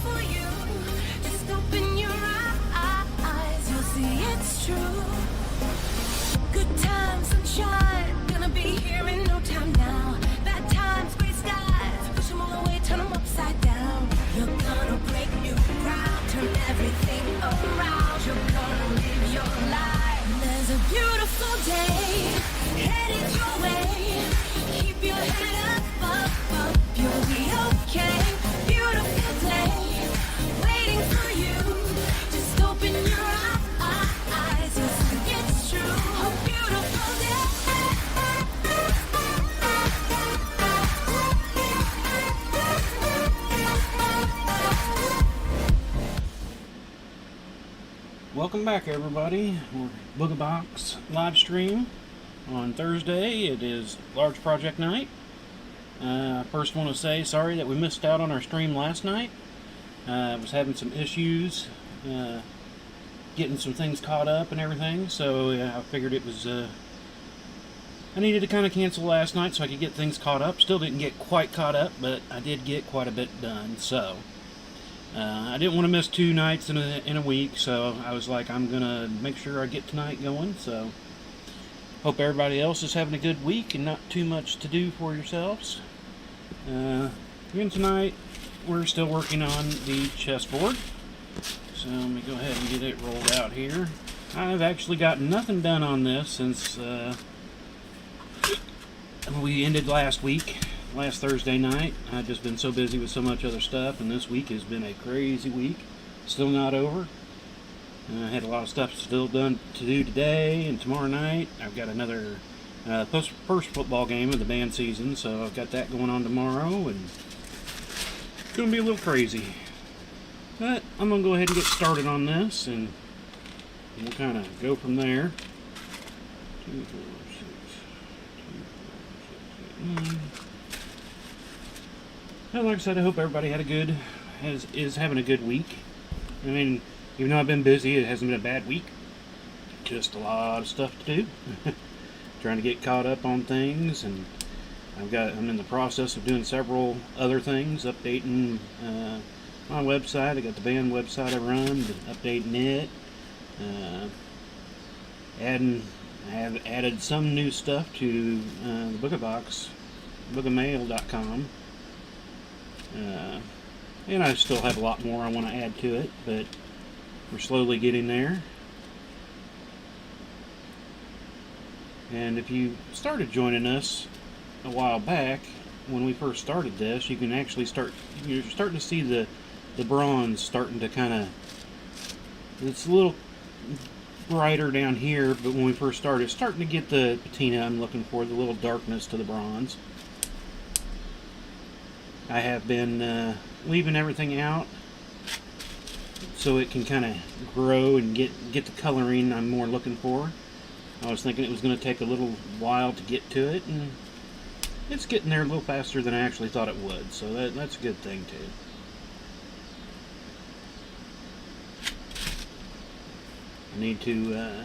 for you. Just open your eyes, you'll see it's true. Good times, sunshine, gonna be here in no time now. Bad times, gray skies, push them all away, turn them upside down. You're gonna break new ground, turn everything around. You're gonna live your life. There's a beautiful day headed your way. Keep your head up, you'll be okay. Beautiful day waiting for you. Just open your eyes, you'll see it's true. A beautiful day. Welcome back, everybody. We're Booga Box live stream on Thursday. It is large project night. First, want to say sorry that we missed out on our stream last night. I was having some issues getting some things caught up and everything, so I figured it was I needed to kind of cancel last night so I could get things caught up. Still didn't get quite caught up, but I did get quite a bit done. So I didn't want to miss 2 nights in a week, so I was like, I'm gonna make sure I get tonight going. So hope everybody else is having a good week and not too much to do for yourselves. Again, tonight we're still working on the chessboard, so let me go ahead and get it rolled out here. I've actually got nothing done on this since we ended last Thursday night. I've just been so busy with so much other stuff, and this week has been a crazy week. Still not over. I had a lot of stuff still done to do today and tomorrow night. I've got another first football game of the band season, so I've got that going on tomorrow, and it's going to be a little crazy. But I'm going to go ahead and get started on this, and we'll kind of go from there. 2, 4, 6, 2, 4, 6, 8, 9. Well, like I said, I hope everybody is having a good week. I mean, even though I've been busy, it hasn't been a bad week. Just a lot of stuff to do. Trying to get caught up on things, and I'm in the process of doing several other things, updating my website. I got the band website I run, updating it. I have added some new stuff to the Booga Box, boogamail.com. And I still have a lot more I want to add to it, but we're slowly getting there. And if you started joining us a while back, when we first started this, you can actually you're starting to see the bronze starting to kind of, it's a little brighter down here, but when we first started, it's starting to get the patina I'm looking for, the little darkness to the bronze. I have been leaving everything out so it can kind of grow and get the coloring I'm more looking for. I was thinking it was going to take a little while to get to it, and it's getting there a little faster than I actually thought it would, so that's a good thing too. I need to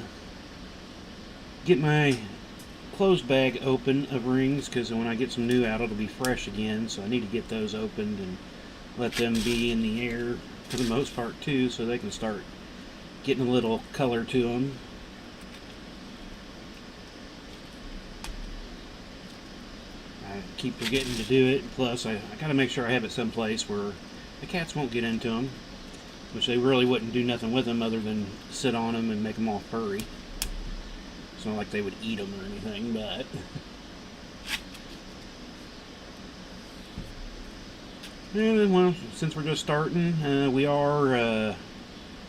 get my closed bag open of rings, because when I get some new out, it'll be fresh again, so I need to get those opened and let them be in the air for the most part too, so they can start getting a little color to them. I keep forgetting to do it, plus I gotta make sure I have it someplace where the cats won't get into them, which they really wouldn't do nothing with them other than sit on them and make them all furry. It's not like they would eat them or anything, but and, well, since we're just starting, we are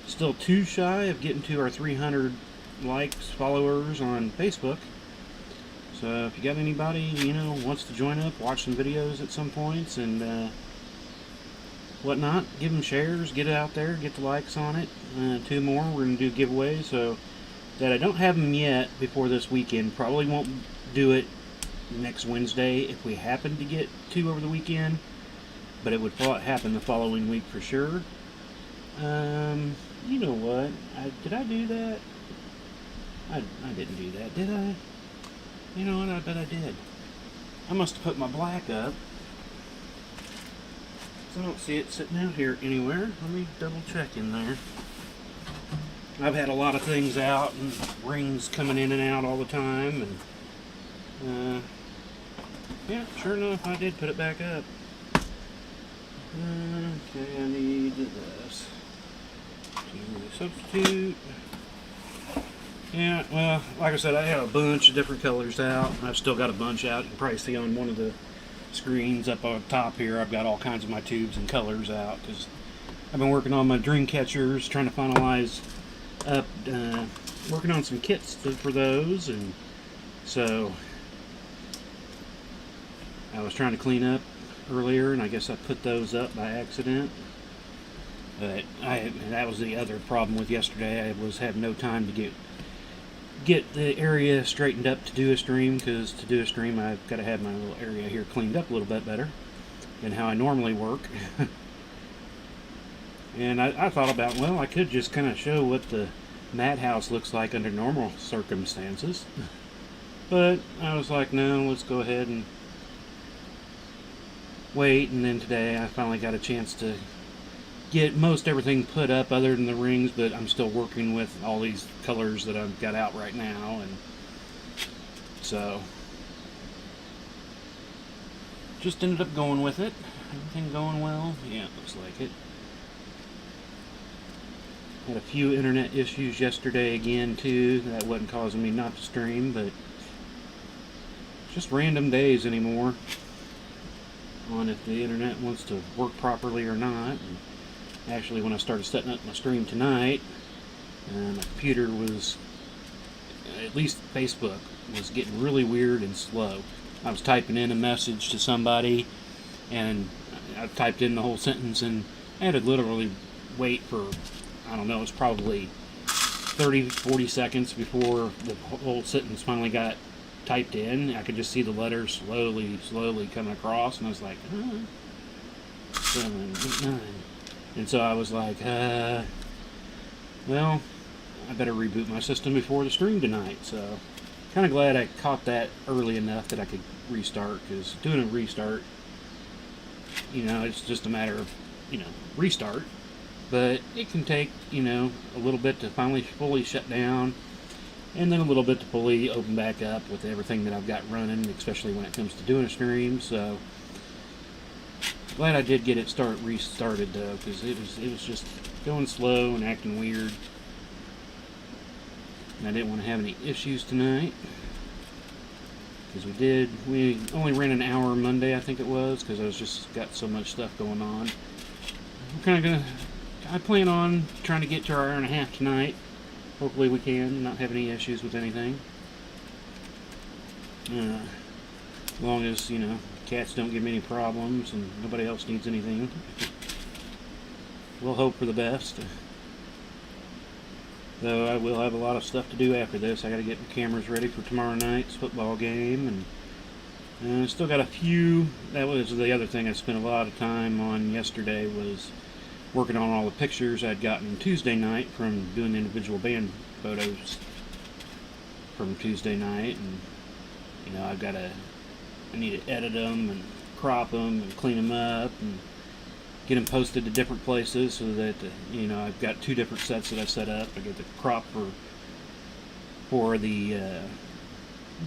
still too shy of getting to our 300 likes, followers on Facebook. So if you got anybody, wants to join up, watch some videos at some points and whatnot, give them shares, get it out there, get the likes on it. 2 more, we're going to do giveaways, so that I don't have them yet before this weekend. Probably won't do it next Wednesday if we happen to get 2 over the weekend, but it would happen the following week for sure. You know what? Did I do that? I didn't do that, did I? You know what? I bet I did. I must have put my black up. I don't see it sitting out here anywhere. Let me double check in there. I've had a lot of things out and rings coming in and out all the time, and yeah, sure enough, I did put it back up. Okay, I need this. Substitute. Yeah, well, like I said, I have a bunch of different colors out. I've still got a bunch out. You can probably see on one of the screens up on top here, I've got all kinds of my tubes and colors out, because I've been working on my dream catchers, trying to finalize up, working on some kits for those, and so I was trying to clean up earlier, and I guess I put those up by accident. But that was the other problem with yesterday. I was having no time to get the area straightened up to do a stream, because to do a stream I've got to have my little area here cleaned up a little bit better than how I normally work. And I thought about, well, I could just kind of show what the madhouse looks like under normal circumstances. But I was like, no, let's go ahead and wait. And then today I finally got a chance to get most everything put up other than the rings, but I'm still working with all these colors that I've got out right now, and so just ended up going with it. Everything going well? Yeah, it looks like it. Had a few internet issues yesterday again too. That wasn't causing me not to stream, but just random days anymore on if the internet wants to work properly or not. And actually, when I started setting up my stream tonight, my computer was, at least Facebook, was getting really weird and slow. I was typing in a message to somebody, and I typed in the whole sentence, and I had to literally wait for, I don't know, it was probably 30-40 seconds before the whole sentence finally got typed in. I could just see the letters slowly coming across, and I was like, 7, 8, 9. And so I was like, well, I better reboot my system before the stream tonight. So kind of glad I caught that early enough that I could restart, because doing a restart, it's just a matter of, restart. But it can take, a little bit to finally fully shut down, and then a little bit to fully open back up with everything that I've got running, especially when it comes to doing a stream. So glad I did get it restarted though, because it was just going slow and acting weird, and I didn't want to have any issues tonight, because we only ran an hour Monday, I think it was, because I was just got so much stuff going on. I plan on trying to get to our hour and a half tonight. Hopefully we can not have any issues with anything, as long as cats don't give me any problems and nobody else needs anything. We'll hope for the best. Though I will have a lot of stuff to do after this. I got to get my cameras ready for tomorrow night's football game, and I still got a few. That was the other thing I spent a lot of time on yesterday, was working on all the pictures I'd gotten Tuesday night from doing individual band photos from Tuesday night, and I need to edit them and crop them and clean them up and get them posted to different places, so that I've got 2 different sets that I set up. I get the crop for the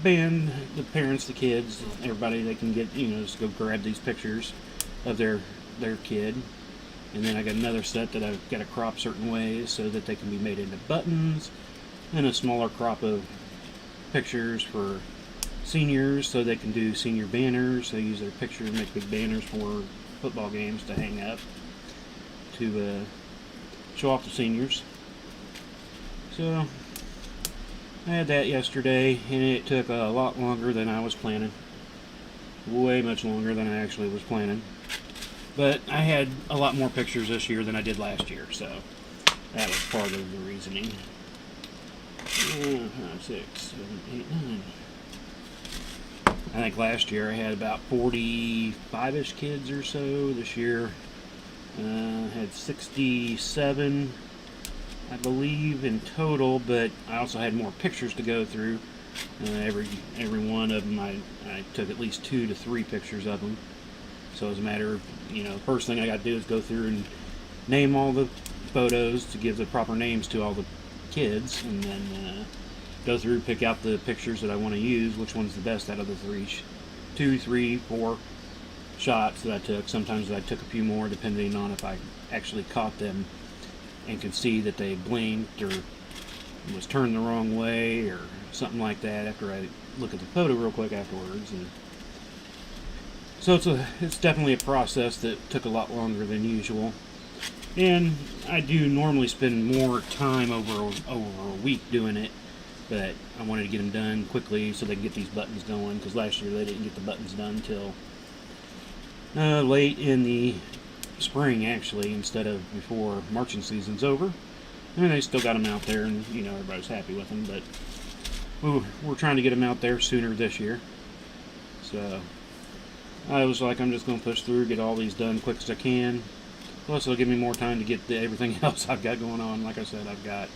band, the parents, the kids, everybody. They can get just go grab these pictures of their kid, and then I got another set that I've got to crop certain ways so that they can be made into buttons, and a smaller crop of pictures for seniors so they can do senior banners. They use their picture to make big banners for football games to hang up to show off the seniors. So I had that yesterday, and it took a lot longer than I was planning. Way much longer than I actually was planning. But I had a lot more pictures this year than I did last year, so that was part of the reasoning. 5, 6, 7, 8, 9. I think last year I had about 45-ish kids or so. This year I had 67, I believe, in total, but I also had more pictures to go through. Every one of them, I took at least 2 to 3 pictures of them. So it's a matter of, first thing I got to do is go through and name all the photos to give the proper names to all the kids, and then go through, pick out the pictures that I want to use, which one's the best out of the 2, 3, 4 shots that I took. Sometimes I took a few more depending on if I actually caught them and could see that they blinked or was turned the wrong way or something like that after I look at the photo real quick afterwards. And so it's definitely a process that took a lot longer than usual. And I do normally spend more time over a week doing it, but I wanted to get them done quickly so they can get these buttons going, because last year they didn't get the buttons done until late in the spring, actually, instead of before marching season's over. And they still got them out there, and everybody's happy with them, but we're trying to get them out there sooner this year. So I was like, I'm just going to push through, get all these done quick as I can. Plus, it'll give me more time to get everything else I've got going on. Like I said, I've got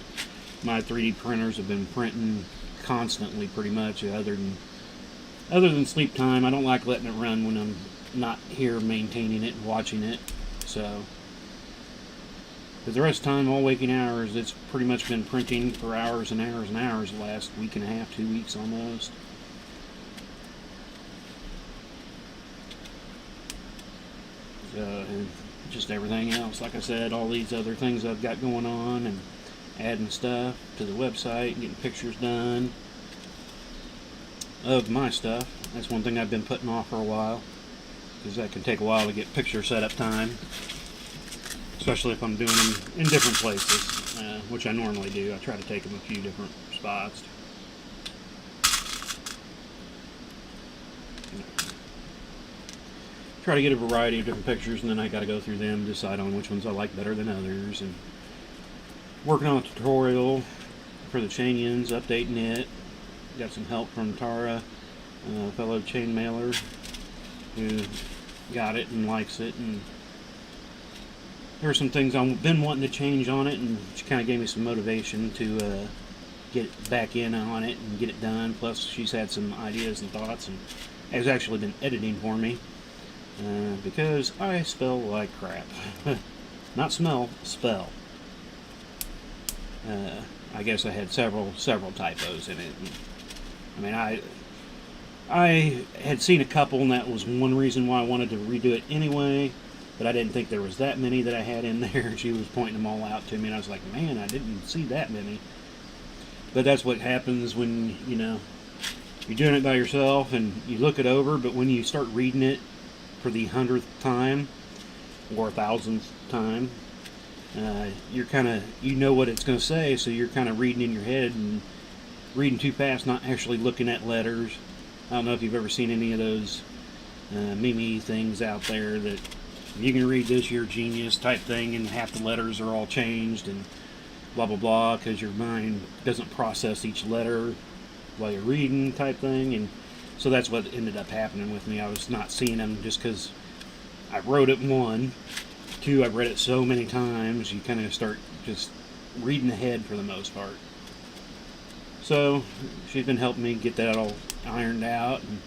my 3D printers have been printing constantly, pretty much. Other than sleep time, I don't like letting it run when I'm not here maintaining it and watching it. So, for the rest of the time, all waking hours, it's pretty much been printing for hours and hours and hours the last week and a half, 2 weeks almost. And just everything else. Like I said, all these other things I've got going on, and adding stuff to the website, getting pictures done of my stuff. That's one thing I've been putting off for a while, because that can take a while to get picture setup time, especially if I'm doing them in different places, which I normally do. I try to take them a few different spots. Try to get a variety of different pictures, and then I got to go through them, decide on which ones I like better than others, and working on a tutorial for the chain ends, updating it. Got some help from Tara, a fellow chain mailer who got it and likes it, and there were some things I've been wanting to change on it, and she kind of gave me some motivation to get back in on it and get it done. Plus, she's had some ideas and thoughts, and has actually been editing for me. Because I spell like crap. Not smell, spell. I guess I had several typos in it. I mean, I had seen a couple, and that was one reason why I wanted to redo it anyway, but I didn't think there was that many that I had in there. She was pointing them all out to me, and I was like, man, I didn't see that many. But that's what happens when, you're doing it by yourself, and you look it over, but when you start reading it for the 100th time or 1,000th time, you're kind of, what it's going to say, so you're kind of reading in your head and reading too fast, not actually looking at letters. I don't know if you've ever seen any of those meme things out there that you can read this, you're a genius type thing, and half the letters are all changed and blah blah blah, because your mind doesn't process each letter while you're reading type thing. And so that's what ended up happening with me. I was not seeing them just because I wrote it, 1. 2, I've read it so many times, you kind of start just reading ahead for the most part. So she's been helping me get that all ironed out, and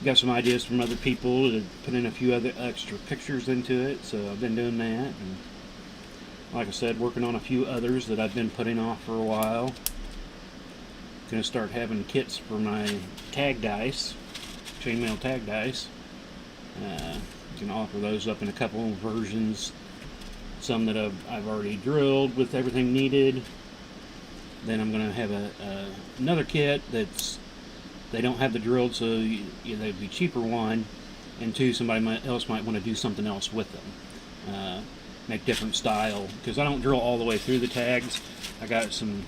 got some ideas from other people to put in a few other extra pictures into it. So I've been doing that, and like I said, working on a few others that I've been putting off for a while. Gonna start having kits for my tag dice, chainmail tag dice. Can offer those up in a couple of versions. Some that I've already drilled with everything needed. Then I'm gonna have another kit that's, they don't have the drilled, so they'd be cheaper, 1, and 2, somebody else might want to do something else with them. Make different style, because I don't drill all the way through the tags. I got some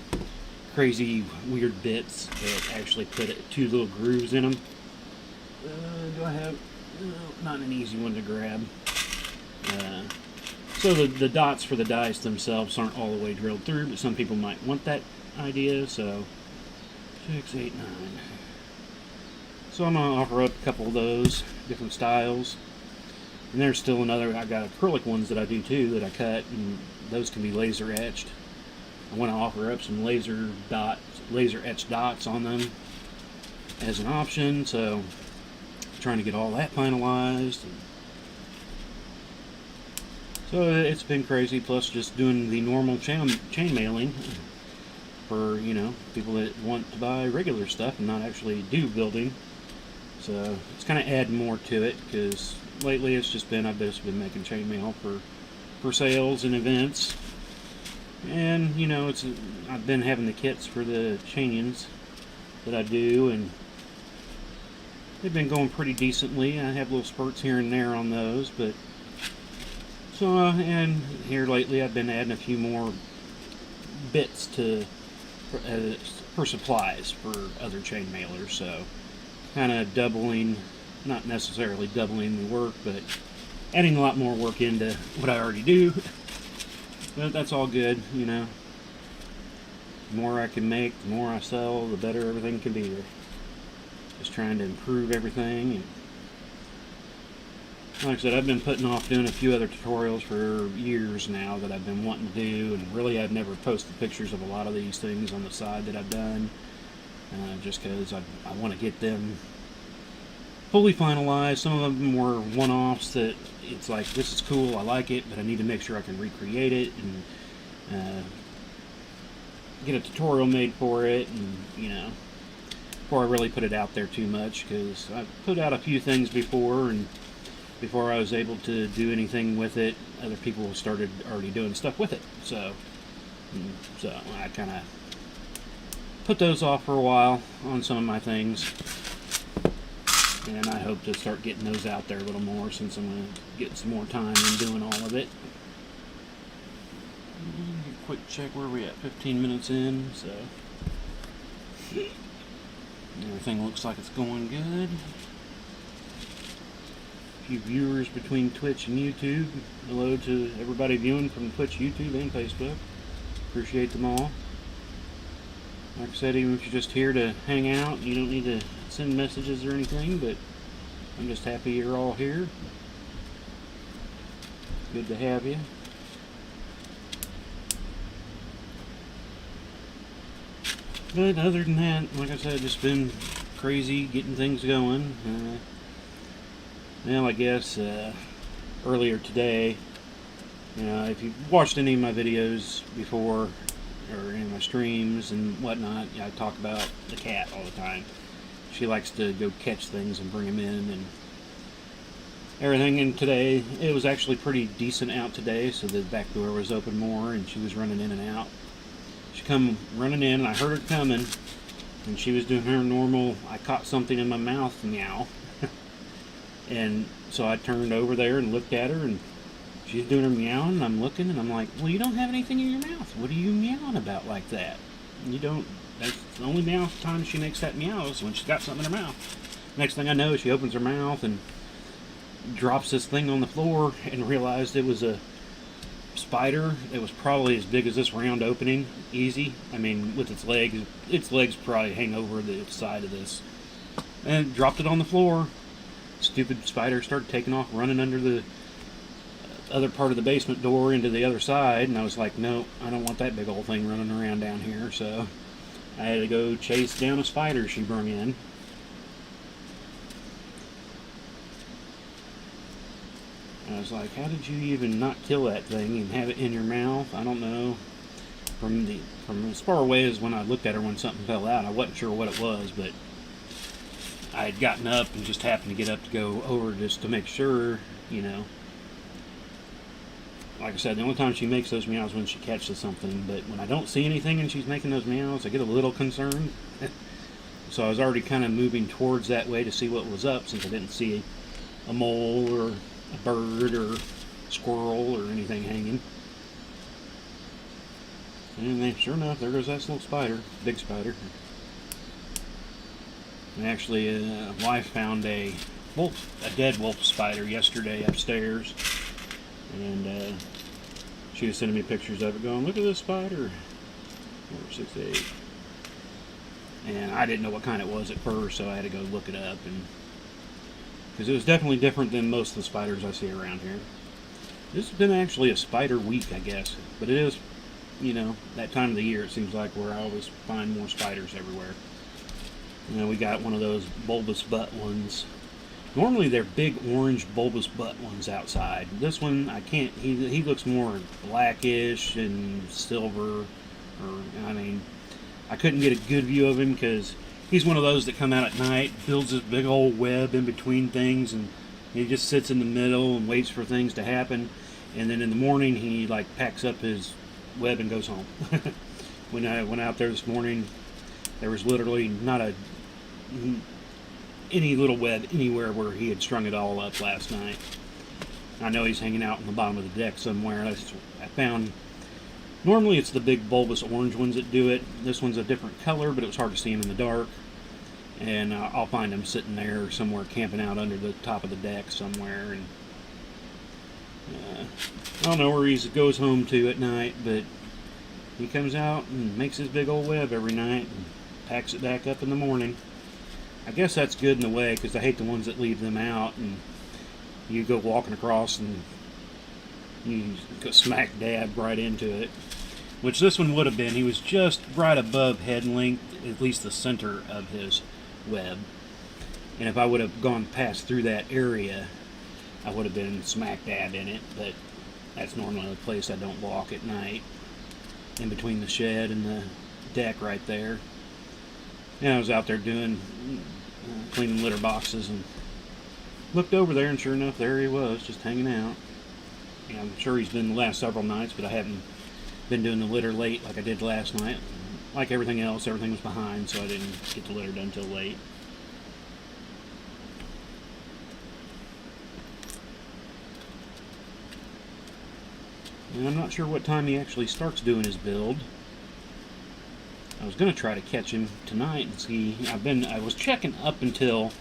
crazy weird bits that actually put 2 little grooves in them. Do I have, not an easy one to grab. So the dots for the dice themselves aren't all the way drilled through, but some people might want that idea. So 6, 8, 9. So I'm going to offer up a couple of those different styles. And there's still another, I got acrylic ones that I do too that I cut, and those can be laser etched. I want to offer up some laser etched dots on them as an option. So trying to get all that finalized. So it's been crazy, plus just doing the normal chain mailing for, you know, people that want to buy regular stuff and not actually do building. So it's kind of adding more to it, because lately it's just been, I've just been making chain mail for sales and events. And, you know, I've been having the kits for the chainings that I do, and they've been going pretty decently. I have little spurts here and there on those, but so, and here lately I've been adding a few more bits for supplies for other chain mailers, so kind of doubling, not necessarily doubling the work, but adding a lot more work into what I already do. But that's all good, you know. The more I can make, the more I sell, the better everything can be. Just trying to improve everything. And like I said, I've been putting off doing a few other tutorials for years now that I've been wanting to do, and really I've never posted pictures of a lot of these things on the side that I've done, just because I want to get them fully finalized. Some of them were one-offs that it's like, this is cool, I like it, but I need to make sure I can recreate it and get a tutorial made for it, and, you know, before I really put it out there too much, because I've put out a few things before, and before I was able to do anything with it, other people started already doing stuff with it. So I kind of put those off for a while on some of my things, and I hope to start getting those out there a little more, since I'm going to get some more time in doing all of it. Quick check where we at, 15 minutes in, so everything looks like it's going good. Few viewers between Twitch and YouTube. Hello to everybody viewing from Twitch, YouTube, and Facebook. Appreciate them all. Like I said, even if you're just here to hang out, you don't need to send messages or anything, but I'm just happy you're all here. Good to have you. But other than that, like I said, just been crazy getting things going. Well, I guess earlier today, you know, if you've watched any of my videos before, or any of my streams and whatnot, I talk about the cat all the time. She likes to go catch things and bring them in and everything. And today, it was actually pretty decent out today, so the back door was open more, and she was running in and out. She come running in, and I heard her coming, and she was doing her normal, I caught something in my mouth meow. And so I turned over there and looked at her, and she's doing her meowing, and I'm looking, and I'm like, well, you don't have anything in your mouth. What are you meowing about like that? You don't, that's the only time she makes that meow is when she's got something in her mouth. Next thing I know, she opens her mouth and drops this thing on the floor, and realized it was a spider. It was probably as big as this round opening, easy. I mean, with its legs probably hang over the side of this. And dropped it on the floor. Stupid spider started taking off, running under the other part of the basement door into the other side, and I was like, no, I don't want that big old thing running around down here, so I had to go chase down a spider she brung in. I was like, how did you even not kill that thing and have it in your mouth? I don't know. From as far away as when I looked at her when something fell out, I wasn't sure what it was, but I had gotten up and just happened to get up to go over just to make sure, you know. Like I said, the only time she makes those meows when she catches something, but when I don't see anything and she's making those meows, I get a little concerned. So I was already kind of moving towards that way to see what was up, since I didn't see a mole or a bird or squirrel or anything hanging. And then, sure enough, there goes that little spider, big spider. And actually, wife found a dead wolf spider yesterday upstairs, and she was sending me pictures of it, going, "Look at this spider." 468. And I didn't know what kind it was at first, so I had to go look it up, and because it was definitely different than most of the spiders I see around here. This has been actually a spider week, I guess, but it is, you know, that time of the year, it seems like, where I always find more spiders everywhere. You know, we got one of those bulbous butt ones. Normally they're big orange bulbous butt ones outside. This one I can't. He looks more blackish and silver, or I mean, I couldn't get a good view of him because he's one of those that come out at night, builds this big old web in between things, and he just sits in the middle and waits for things to happen. And then in the morning he like packs up his web and goes home. When I went out there this morning, there was literally not any little web anywhere where he had strung it all up last night. I know he's hanging out on the bottom of the deck somewhere. I found, normally it's the big bulbous orange ones that do it. This one's a different color, but it was hard to see him in the dark. And I'll find him sitting there somewhere, camping out under the top of the deck somewhere. And I don't know where he goes home to at night, but he comes out and makes his big old web every night and packs it back up in the morning. I guess that's good in a way, because I hate the ones that leave them out and you go walking across and you go smack dab right into it. Which this one would have been. He was just right above head length, at least the center of his web. And if I would have gone past through that area, I would have been smack dab in it. But that's normally the place I don't walk at night, in between the shed and the deck right there. And I was out there doing cleaning litter boxes and looked over there, and sure enough, there he was, just hanging out. Yeah, I'm sure he's been the last several nights, but I haven't been doing the litter late like I did last night. Like everything else, everything was behind, so I didn't get the litter done till late. And I'm not sure what time he actually starts doing his build. I was going to try to catch him tonight and see. I was checking up until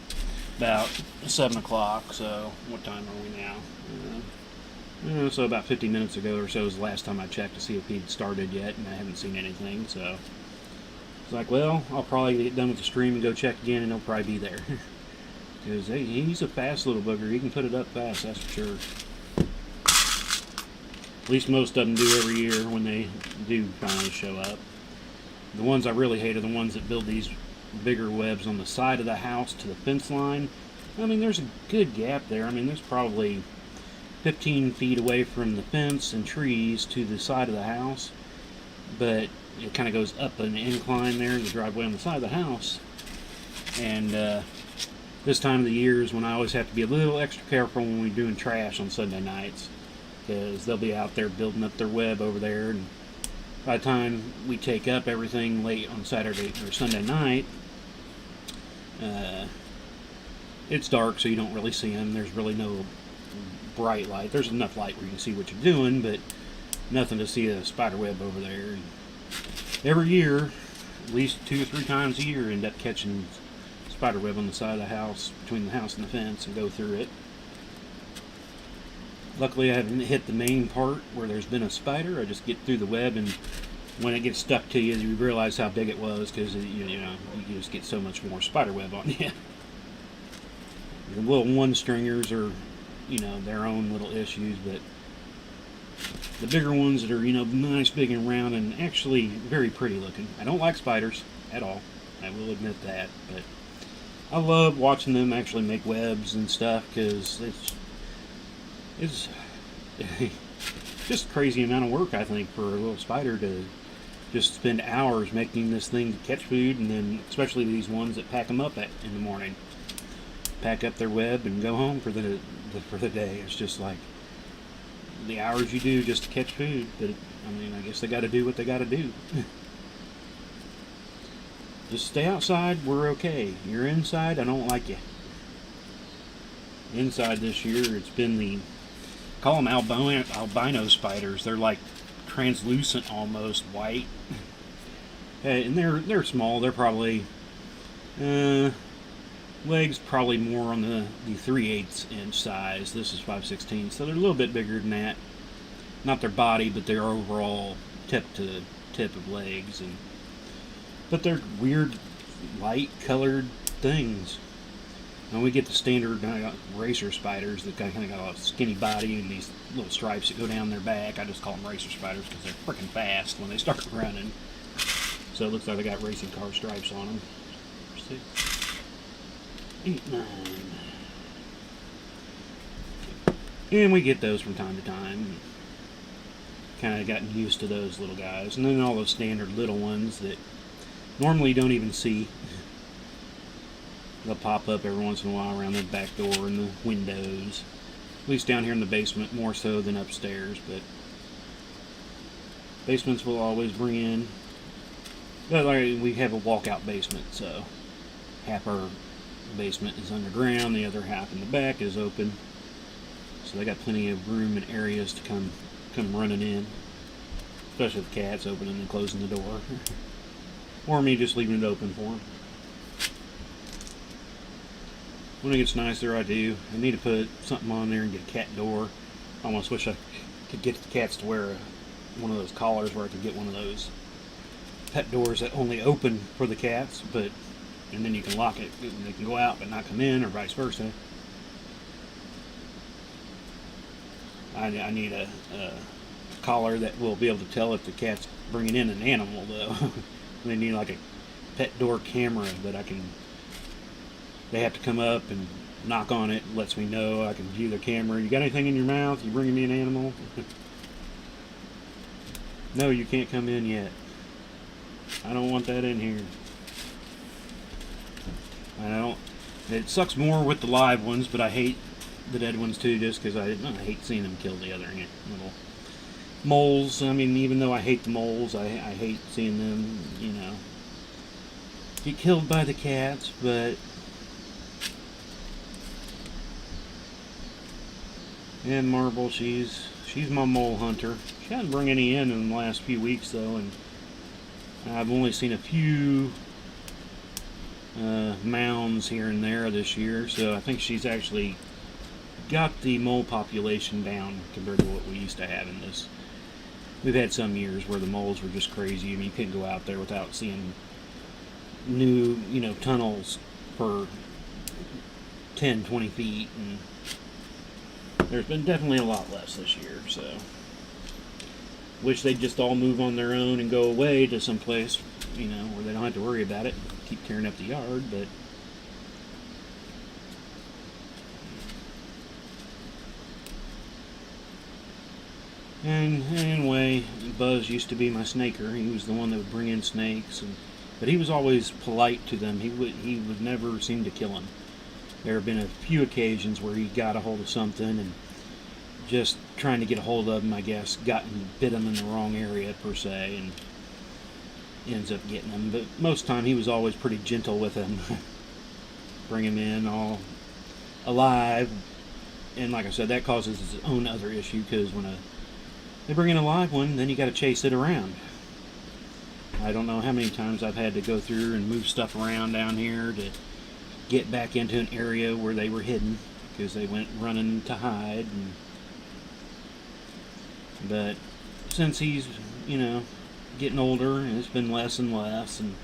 about 7 o'clock, so what time are we now? So about 50 minutes ago or so was the last time I checked to see if he'd started yet, and I haven't seen anything, so it's like, well, I'll probably get done with the stream and go check again, and he'll probably be there. Because he's a fast little booger. He can put it up fast, that's for sure. At least most of them do every year when they do finally show up. The ones I really hate are the ones that build these bigger webs on the side of the house to the fence line. I mean, there's a good gap there. I mean, there's probably 15 feet away from the fence and trees to the side of the house. But it kind of goes up an incline there, the driveway on the side of the house. And this time of the year is when I always have to be a little extra careful when we're doing trash on Sunday nights. Because they'll be out there building up their web over there, and by the time we take up everything late on Saturday or Sunday night, it's dark, so you don't really see them. There's really no bright light. There's enough light where you can see what you're doing, but nothing to see a spider web over there. And every year, at least 2 or 3 times a year, end up catching spider web on the side of the house, between the house and the fence, and go through it. Luckily, I haven't hit the main part where there's been a spider. I just get through the web, and when it gets stuck to you, you realize how big it was, because you just get so much more spider web on you. The little one-stringers are, their own little issues, but the bigger ones that are, nice, big, and round, and actually very pretty looking. I don't like spiders at all. I will admit that, but I love watching them actually make webs and stuff, because it's just a crazy amount of work, I think, for a little spider to just spend hours making this thing to catch food, and then especially these ones that pack them up in the morning, pack up their web and go home for the day. It's just like the hours you do just to catch food. But I mean, I guess they got to do what they got to do. Just stay outside. We're okay. You're inside, I don't like you. Inside this year, it's been call them albino spiders. They're like translucent, almost white, and they're small. They're probably legs probably more on the 3/8 inch size. This is 5/16, so they're a little bit bigger than that. Not their body, but their overall tip to tip of legs, but they're weird light colored things. And we get the standard racer spiders that kind of got a skinny body and these little stripes that go down their back. I just call them racer spiders because they're freaking fast when they start running. So it looks like they got racing car stripes on them. 6, 8, 9. And we get those from time to time. Kind of gotten used to those little guys. And then all those standard little ones that normally you don't even see. They'll pop up every once in a while around the back door and the windows. At least down here in the basement, more so than upstairs. But basements will always bring in. But like, we have a walkout basement, so half our basement is underground, the other half in the back is open. So they got plenty of room and areas to come running in. Especially with cats opening and closing the door. Or me just leaving it open for them. When it gets nicer, I do. I need to put something on there and get a cat door. I almost wish I could get the cats to wear one of those collars where I could get one of those pet doors that only open for the cats, and then you can lock it. They can go out but not come in, or vice versa. I need a collar that will be able to tell if the cat's bringing in an animal, though. They need like a pet door camera that they have to come up and knock on it. It lets me know. I can view the camera. You got anything in your mouth? You bringing me an animal? No, you can't come in yet. I don't want that in here. It sucks more with the live ones, but I hate the dead ones too, just because I hate seeing them kill the other little moles. I mean, even though I hate the moles, I hate seeing them, get killed by the cats. But and Marble, she's my mole hunter. She hasn't brought any in the last few weeks though, and I've only seen a few mounds here and there this year, so I think she's actually got the mole population down compared to what we used to have in this. We've had some years where the moles were just crazy. I mean, you couldn't go out there without seeing new, tunnels for 10, 20 feet, and there's been definitely a lot less this year, so wish they'd just all move on their own and go away to some place, where they don't have to worry about it, keep tearing up the yard. But and anyway, Buzz used to be my snaker. He was the one that would bring in snakes, but he was always polite to them. He would never seem to kill them. There have been a few occasions where he got a hold of something and just trying to get a hold of him, I guess, bit him in the wrong area per se, and ends up getting him. But most of the time he was always pretty gentle with him. Bring him in all alive, and like I said, that causes its own other issue, because when they bring in a live one, then you got to chase it around. I don't know how many times I've had to go through and move stuff around down here to get back into an area where they were hidden, because they went running to hide. But since he's, getting older, and it's been less and less, and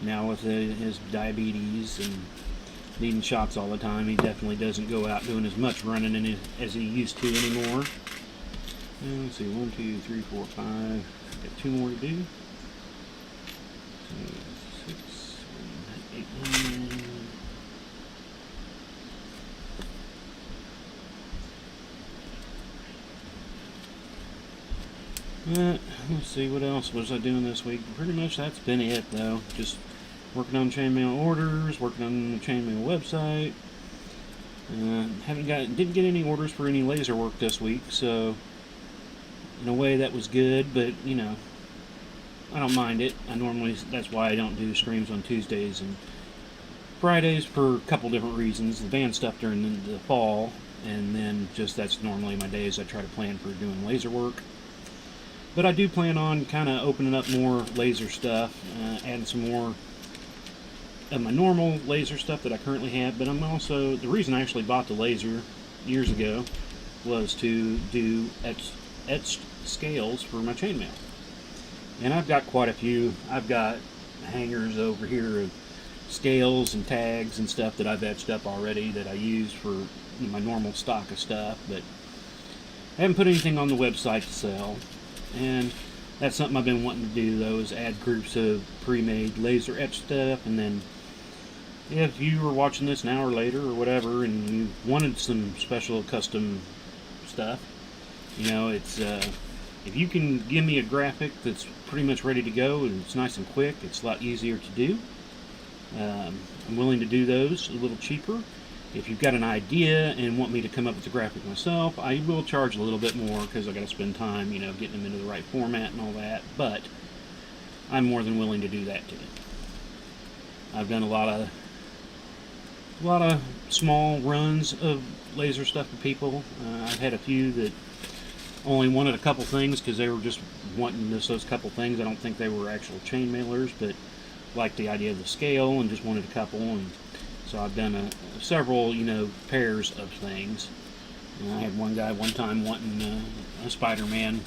now with his diabetes and needing shots all the time, he definitely doesn't go out doing as much running as he used to anymore. And let's see, 1, 2, 3, 4, 5. Got 2 more to do. 6, 7, 8, 9. Let's see, what else was I doing this week? Pretty much that's been it, though. Just working on chainmail orders, working on the chainmail website. Didn't get any orders for any laser work this week, so in a way that was good, but I don't mind it. That's why I don't do streams on Tuesdays and Fridays for a couple different reasons. The band stuff during the fall, and then just that's normally my days I try to plan for doing laser work. But I do plan on kind of opening up more laser stuff, adding some more of my normal laser stuff that I currently have. But the reason I actually bought the laser years ago was to do etched scales for my chainmail. And I've got quite a few. I've got hangers over here of scales and tags and stuff that I've etched up already that I use for my normal stock of stuff. But I haven't put anything on the website to sell. And that's something I've been wanting to do, though, is add groups of pre-made laser etched stuff. And then if you were watching this an hour later or whatever, and you wanted some special custom stuff. You know, it's if you can give me a graphic that's pretty much ready to go and it's nice and quick, it's a lot easier to do. I'm willing to do those a little cheaper. If you've got an idea and want me to come up with the graphic myself, I will charge a little bit more because I got to spend time, you know, getting them into the right format and all that. But I'm more than willing to do that too. I've done a lot of small runs of laser stuff for people. I've had a few that only wanted a couple things because they were just wanting just those couple things. I don't think they were actual chain mailers, but liked the idea of the scale and just wanted a couple. And so I've done several, you know, pairs of things. And I had one guy one time wanting a Spider-Man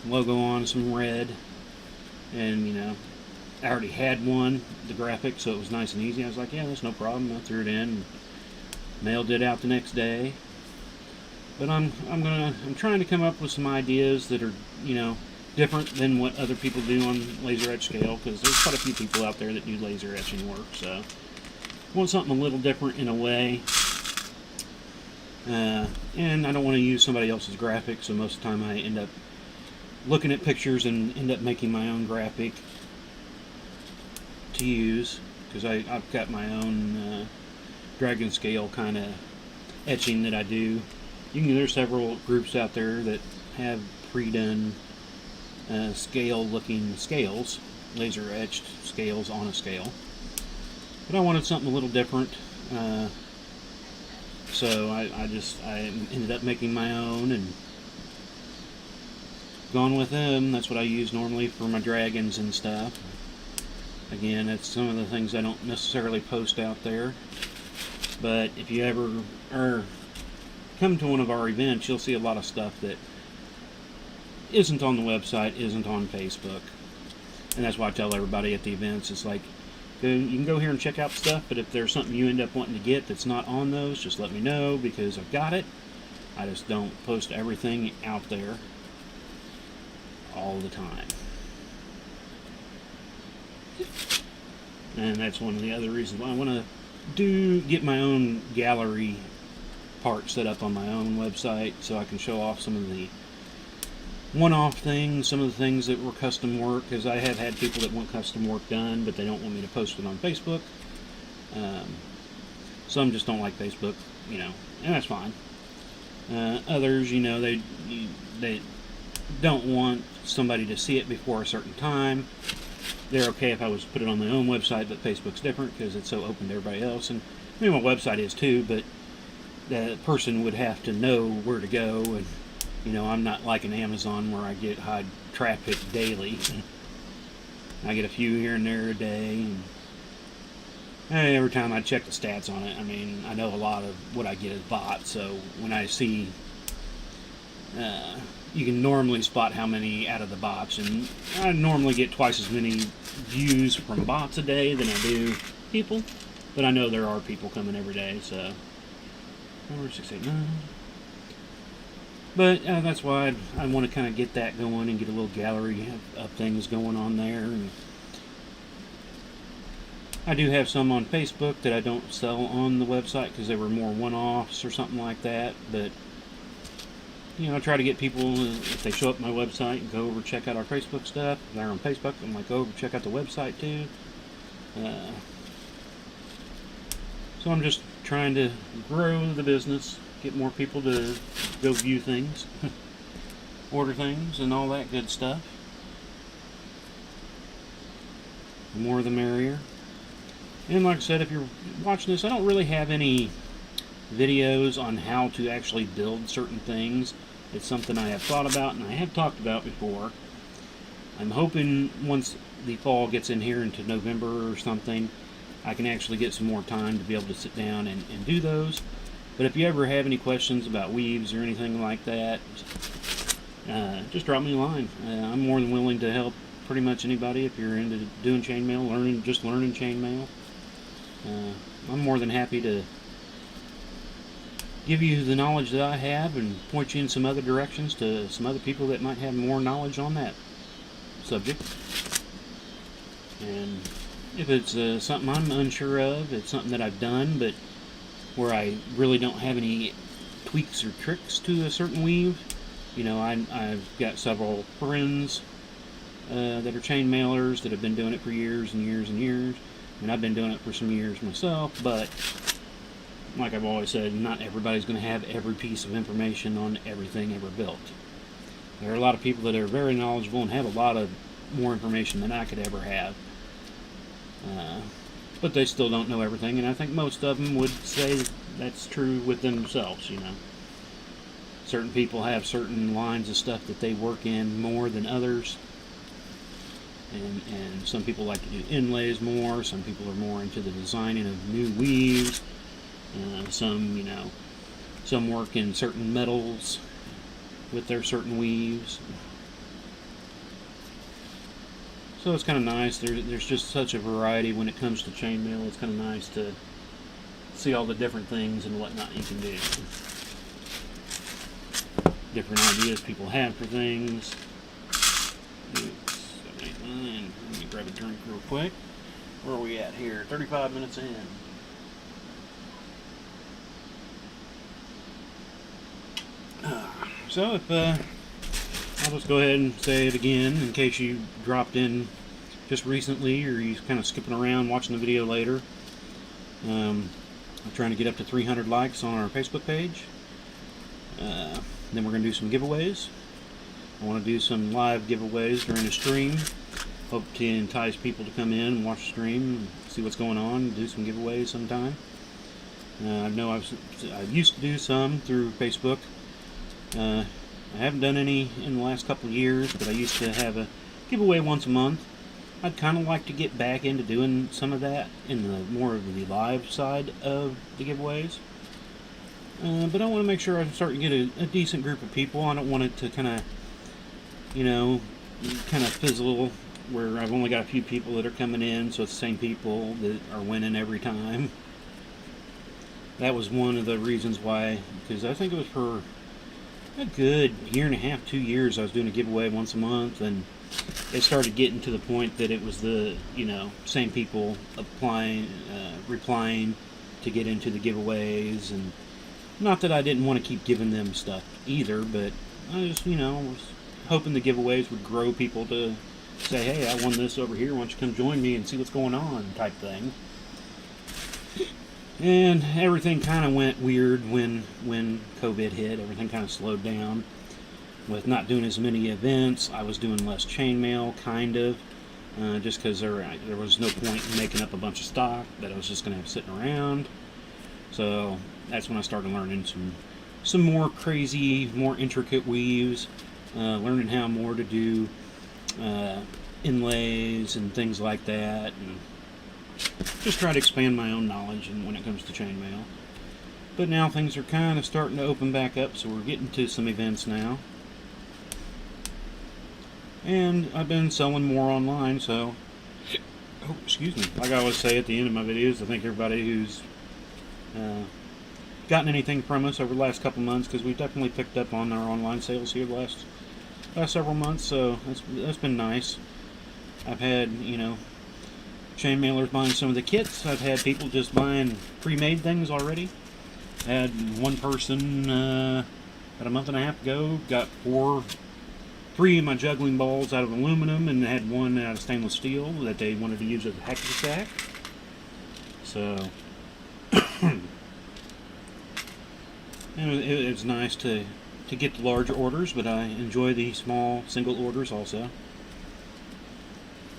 logo on some red, and you know, I already had one, the graphic, so it was nice and easy. I was like, yeah, that's no problem. I threw it in, and mailed it out the next day. But I'm trying to come up with some ideas that are, you know, different than what other people do on laser etch scale, because there's quite a few people out there that do laser etching work. So I want something a little different in a way, and I don't want to use somebody else's graphic. So most of the time I end up looking at pictures and end up making my own graphic to use, because I've got my own dragon scale kind of etching that I do. There's several groups out there that have pre-done scale looking scales, laser etched scales on a scale, but I wanted something a little different, so I ended up making my own and gone with them. That's what I use normally for my dragons and stuff. Again, that's some of the things I don't necessarily post out there, but if you ever come to one of our events, you'll see a lot of stuff that isn't on the website, isn't on Facebook. And that's why I tell everybody at the events, it's like, you can go here and check out stuff, but if there's something you end up wanting to get that's not on those, just let me know, because I've got it. I just don't post everything out there all the time. And that's one of the other reasons why I want to get my own gallery part set up on my own website, so I can show off some of the one-off things, some of the things that were custom work, because I have had people that want custom work done, but they don't want me to post it on Facebook. Some just don't like Facebook, you know, and that's fine. Others, you know, they don't want somebody to see it before a certain time. They're okay if I was to put it on my own website, but Facebook's different because it's so open to everybody else. And I mean, my website is too, but the person would have to know where to go. And you know, I'm not like an Amazon where I get high traffic daily. I get a few here and there a day, and every time I check the stats on it, I mean, I know a lot of what I get is bots. So when I see, you can normally spot how many out of the bots, and I normally get twice as many views from bots a day than I do people. But I know there are people coming every day, so 689. But that's why I want to kind of get that going and get a little gallery of things going on there. And I do have some on Facebook that I don't sell on the website because they were more one-offs or something like that. But you know, I try to get people, if they show up at my website, and go over check out our Facebook stuff. If they're on Facebook, I'm like, go over check out the website too. So I'm just trying to grow the business, get more people to go view things, order things, and all that good stuff. The more the merrier. And like I said, if you're watching this, I don't really have any videos on how to actually build certain things. It's something I have thought about and I have talked about before. I'm hoping once the fall gets in here into November or something, I can actually get some more time to be able to sit down and do those. But if you ever have any questions about weaves or anything like that, just drop me a line. I'm more than willing to help pretty much anybody if you're into doing chainmail, learning chainmail. I'm more than happy to give you the knowledge that I have and point you in some other directions to some other people that might have more knowledge on that subject. And if it's something I'm unsure of, it's something that I've done, but where I really don't have any tweaks or tricks to a certain weave. You know, I've got several friends that are chain mailers that have been doing it for years and years and years. And I've been doing it for some years myself, but like I've always said, not everybody's going to have every piece of information on everything ever built. There are a lot of people that are very knowledgeable and have a lot of more information than I could ever have. But they still don't know everything, and I think most of them would say that's true with themselves, you know. Certain people have certain lines of stuff that they work in more than others. And some people like to do inlays more. Some people are more into the designing of new weaves. Some work in certain metals with their certain weaves. So it's kind of nice. There's just such a variety when it comes to chainmail. It's kind of nice to see all the different things and whatnot you can do. Different ideas people have for things. Let me grab a drink real quick. Where are we at here? 35 minutes in. So if I'll just go ahead and say it again in case you dropped in just recently or you're kind of skipping around watching the video later. I'm trying to get up to 300 likes on our Facebook page. Then we're going to do some giveaways. I want to do some live giveaways during the stream. Hope to entice people to come in and watch the stream and see what's going on, do some giveaways sometime. I know I used to do some through Facebook. I haven't done any in the last couple of years, but I used to have a giveaway once a month. I'd kind of like to get back into doing some of that in the more of the live side of the giveaways. But I want to make sure I'm starting to get a decent group of people. I don't want it to kind of fizzle where I've only got a few people that are coming in, so it's the same people that are winning every time. That was one of the reasons why, because I think it was for a good year and a half, 2 years, I was doing a giveaway once a month, and it started getting to the point that it was the, same people replying to get into the giveaways, and not that I didn't want to keep giving them stuff either, but I just, was hoping the giveaways would grow people to say, hey, I won this over here, why don't you come join me and see what's going on, type thing. And everything kind of went weird when COVID hit. Everything kind of slowed down. With not doing as many events, I was doing less chainmail, kind of, just because there was no point in making up a bunch of stock that I was just going to have sitting around. So that's when I started learning some more crazy, more intricate weaves, learning how more to do inlays and things like that, and just try to expand my own knowledge when it comes to chainmail. But now things are kind of starting to open back up, so we're getting to some events now. And I've been selling more online, so... Oh, excuse me. Like I always say at the end of my videos, I thank everybody who's gotten anything from us over the last couple months, because we've definitely picked up on our online sales here the last several months, so that's been nice. I've had, chain mailers buying some of the kits. I've had people just buying pre-made things already. I had one person about a month and a half ago got three of my juggling balls out of aluminum, and had one out of stainless steel that they wanted to use as a hacky sack. So it was nice to get the larger orders, but I enjoy the small single orders also.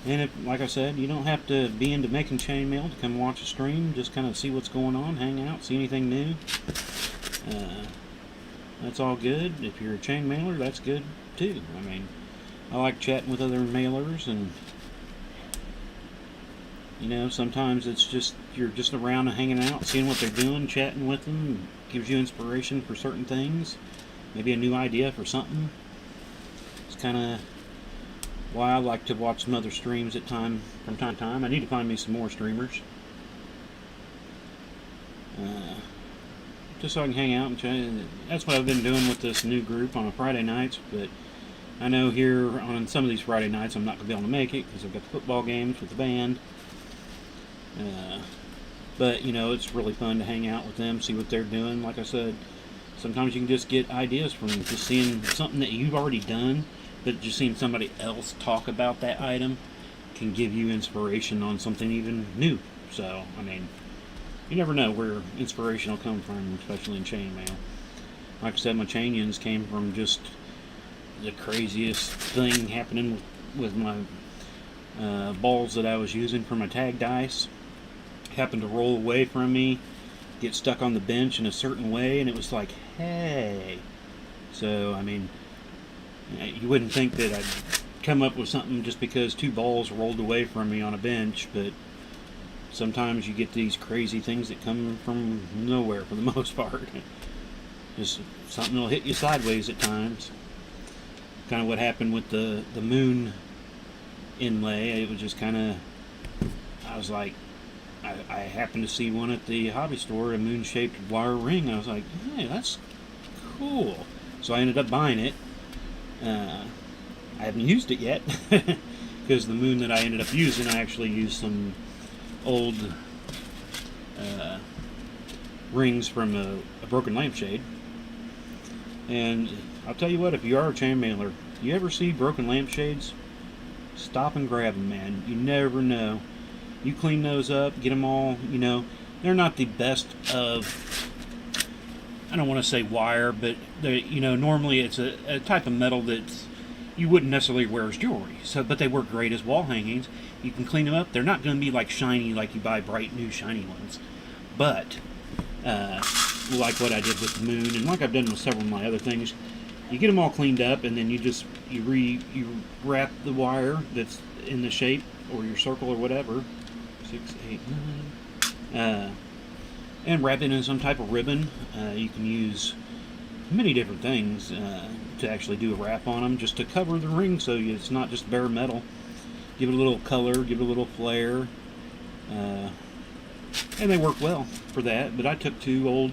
And like I said, you don't have to be into making chainmail to come watch a stream. Just kind of see what's going on, hang out, see anything new. That's all good. If you're a chain mailer, that's good too. I mean, I like chatting with other mailers, and sometimes it's just you're just around and hanging out, seeing what they're doing, chatting with them, gives you inspiration for certain things, maybe a new idea for something. It's kind of why I like to watch some other streams from time to time. I need to find me some more streamers. Just so I can hang out and chat. That's what I've been doing with this new group on a Friday nights, but I know here on some of these Friday nights I'm not going to be able to make it because I've got the football games with the band. But, it's really fun to hang out with them, see what they're doing. Like I said, Sometimes you can just get ideas from just seeing something that you've already done, but just seeing somebody else talk about that item can give you inspiration on something even new. So, I mean, you never know where inspiration will come from, especially in chainmail. Like I said, my chain ends came from just the craziest thing happening with my balls that I was using for my tag dice. Happened to roll away from me, get stuck on the bench in a certain way, and it was like, hey. So, I mean, you wouldn't think that I'd come up with something just because two balls rolled away from me on a bench, but sometimes you get these crazy things that come from nowhere for the most part. Just something will hit you sideways at times. Kind of what happened with the moon inlay. It was just kind of, I was like, I happened to see one at the hobby store, a moon-shaped wire ring. I was like, hey, that's cool. So I ended up buying it. I haven't used it yet because the moon that I ended up using, I actually used some old rings from a broken lampshade. And I'll tell you what, if you are a chainmailer, you ever see broken lampshades, stop and grab them, man. You never know. You clean those up, get them all, you know, they're not the best of, I don't want to say wire, but they, you know, normally it's a type of metal that you wouldn't necessarily wear as jewelry. So, but they work great as wall hangings. You can clean them up. They're not going to be like shiny, like you buy bright new shiny ones. But like what I did with the moon, and like I've done with several of my other things, you get them all cleaned up, and then you wrap the wire that's in the shape or your circle or whatever, 6, 8, 9, and wrap it in some type of ribbon. You can use many different things to actually do a wrap on them, just to cover the ring so it's not just bare metal. Give it a little color, give it a little flair, and they work well for that. But I took two old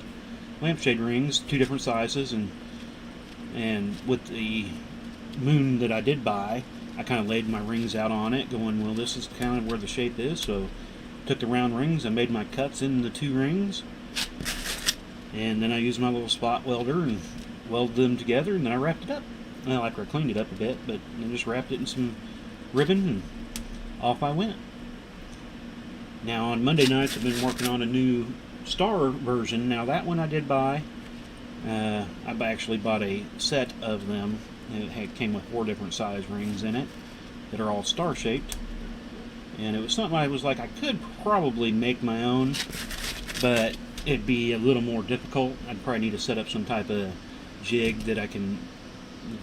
lampshade rings, two different sizes, and with the moon that I did buy, I kind of laid my rings out on it, going, well, this is kind of where the shape is. So took the round rings, I made my cuts in the two rings, and then I used my little spot welder and welded them together, and then I wrapped it up. Well, after I cleaned it up a bit, but I just wrapped it in some ribbon, and off I went. Now on Monday nights I've been working on a new star version. Now that one I did buy. I actually bought a set of them. It came with 4 different size rings in it that are all star shaped, and it was something I was like, I could probably make my own, but it'd be a little more difficult. I'd probably need to set up some type of jig that I can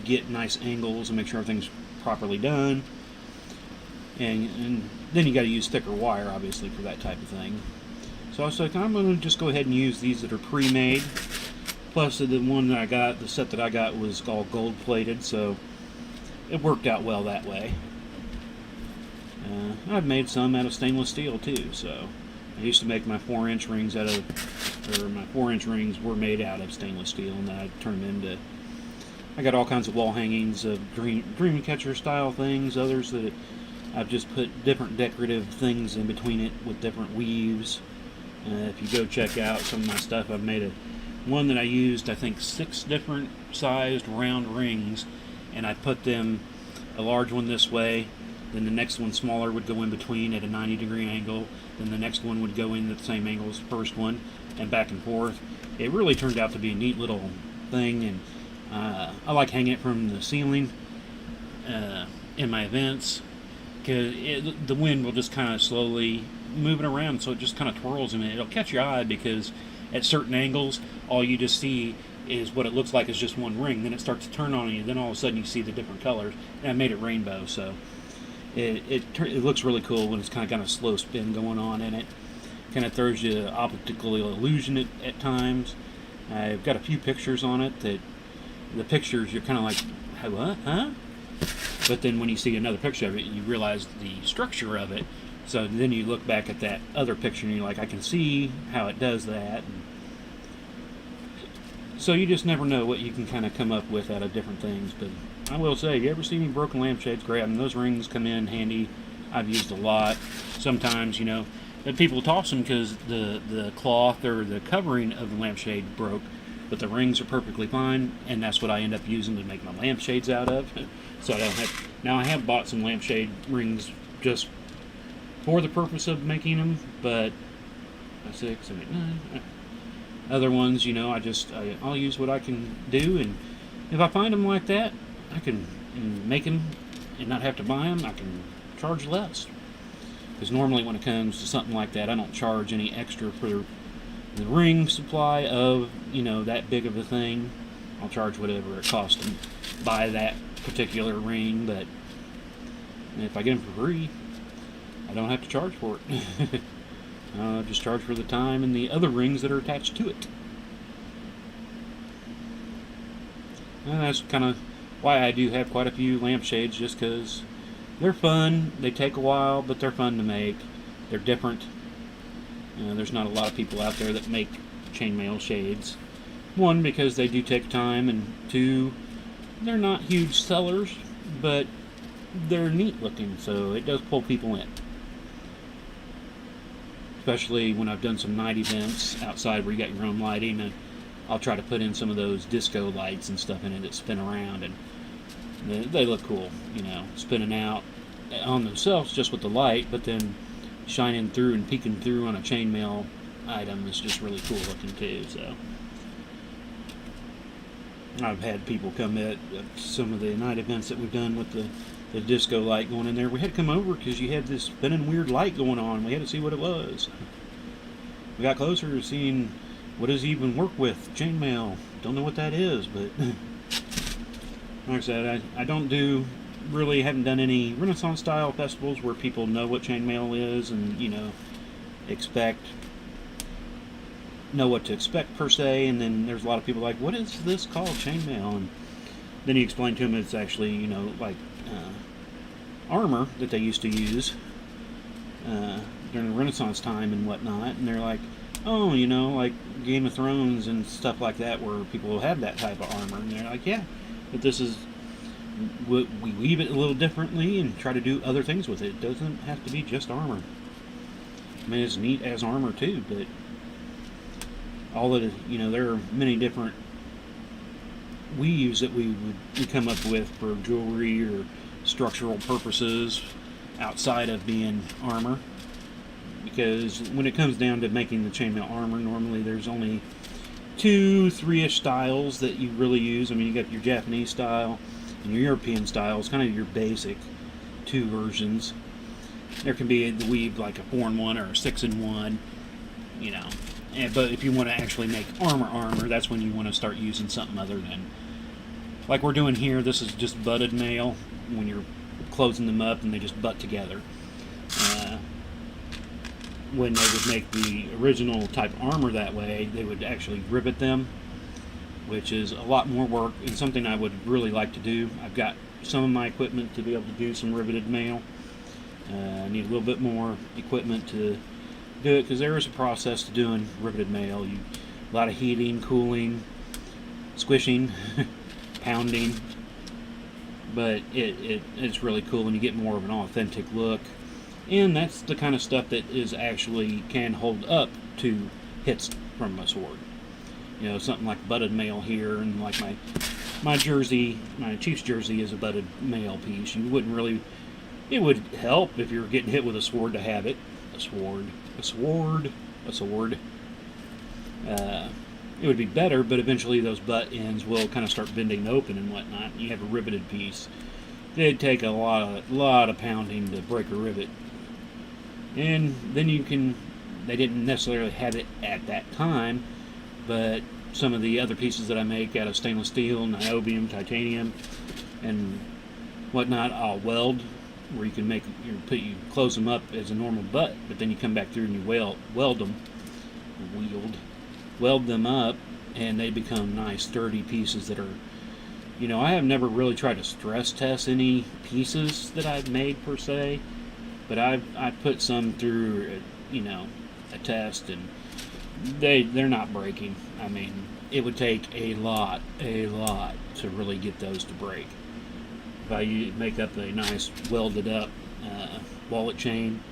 get nice angles and make sure everything's properly done. And then you got to use thicker wire, obviously, for that type of thing. So I was like, I'm going to just go ahead and use these that are pre-made. Plus, the one that I got, the set that I got, was all gold-plated, so it worked out well that way. I've made some out of stainless steel too. So I used to make my 4-inch rings out of, or my 4-inch rings were made out of stainless steel, and then I turned them into. I got all kinds of wall hangings of dream catcher style things, others that I've just put different decorative things in between it with different weaves. If you go check out some of my stuff, I've made one that I used, I think, 6 different sized round rings, and I put them, a large one this way, then the next one smaller would go in between at a 90-degree angle, then the next one would go in at the same angle as the first one, and back and forth. It really turned out to be a neat little thing, and I like hanging it from the ceiling in my events, because the wind will just kind of slowly move it around, so it just kind of twirls, and it'll catch your eye, because at certain angles, all you just see is what it looks like is just one ring. Then it starts to turn on you. Then all of a sudden you see the different colors. And I made it rainbow, so it looks really cool when it's kind of got a slow spin going on in it. Kind of throws you optical illusion at times. I've got a few pictures on it that the pictures you're kind of like, what? Huh? But then when you see another picture of it, you realize the structure of it. So then you look back at that other picture and you're like, I can see how it does that. So you just never know what you can kind of come up with out of different things. But I will say, you ever see any broken lampshades, grab them. Those rings come in handy. I've used a lot. Sometimes, you know, but people toss them because the cloth or the covering of the lampshade broke. but the rings are perfectly fine, and that's what I end up using to make my lampshades out of. So I don't have, now I have bought some lampshade rings just for the purpose of making them, but 6, 7, 8, 9. Other ones, you know, I'll use what I can do, and if I find them like that, I can make them and not have to buy them. I can charge less, because normally when it comes to something like that, I don't charge any extra for the ring supply of, you know, that big of a thing. I'll charge whatever it costs to buy that particular ring, but if I get them for free, I don't have to charge for it. Just charge for the time and the other rings that are attached to it. And that's kind of why I do have quite a few lampshades, just because they're fun. They take a while, but they're fun to make. They're different. There's not a lot of people out there that make chainmail shades. One, because they do take time, and two, they're not huge sellers, but they're neat looking, so it does pull people in. Especially when I've done some night events outside where you got your own lighting, and I'll try to put in some of those disco lights and stuff in it that spin around, and they look cool, you know, spinning out on themselves just with the light, but then shining through and peeking through on a chainmail item is just really cool looking too. So I've had people come at some of the night events that we've done with the disco light going in there. We had to come over because you had this spinning weird light going on. We had to see what it was. We got closer to seeing what does it even work with. Chainmail. Don't know what that is, but like I said, I don't do, really haven't done any Renaissance style festivals where people know what chainmail is and, you know, know what to expect per se, and then there's a lot of people like, what is this called, chainmail? And then you explain to them it's actually, you know, like armor that they used to use during the Renaissance time and whatnot, and they're like, oh, you know, like Game of Thrones and stuff like that, where people have that type of armor, and they're like, yeah, but this is, we weave it a little differently and try to do other things with it. It doesn't have to be just armor. I mean, it's neat as armor too, but all of it, you know, there are many different weaves that we come up with for jewelry or structural purposes outside of being armor, because when it comes down to making the chainmail armor, normally there's only 2-3-ish styles that you really use. I mean, you got your Japanese style and your European style. It's kind of your basic two versions. There can be the weave like a 4-in-1 or a 6-in-1, you know. But if you want to actually make armor, that's when you want to start using something other than, like we're doing here. This is just butted mail when you're closing them up and they just butt together. When they would make the original type armor that way, they would actually rivet them, which is a lot more work and something I would really like to do. I've got some of my equipment to be able to do some riveted mail. I need a little bit more equipment to do it, because there is a process to doing riveted mail. A lot of heating, cooling, squishing, pounding, but it's really cool and you get more of an authentic look. And that's the kind of stuff that is actually can hold up to hits from a sword. You know, something like butted mail here, and like my jersey, my Chiefs jersey is a butted mail piece. You wouldn't really, it would help if you were getting hit with a sword to have it. A sword. It would be better, but eventually those butt ends will kind of start bending open and whatnot, and you have a riveted piece. It'd take a lot of pounding to break a rivet. And then they didn't necessarily have it at that time, but some of the other pieces that I make out of stainless steel, niobium, titanium, and whatnot, I'll weld, where you can you close them up as a normal butt, but then you come back through and you weld them up, and they become nice sturdy pieces that are, you know, I have never really tried to stress test any pieces that I've made per se, but I've put some through, you know, a test, and they're not breaking. I mean, it would take a lot to really get those to break. If I make up a nice welded up wallet chain,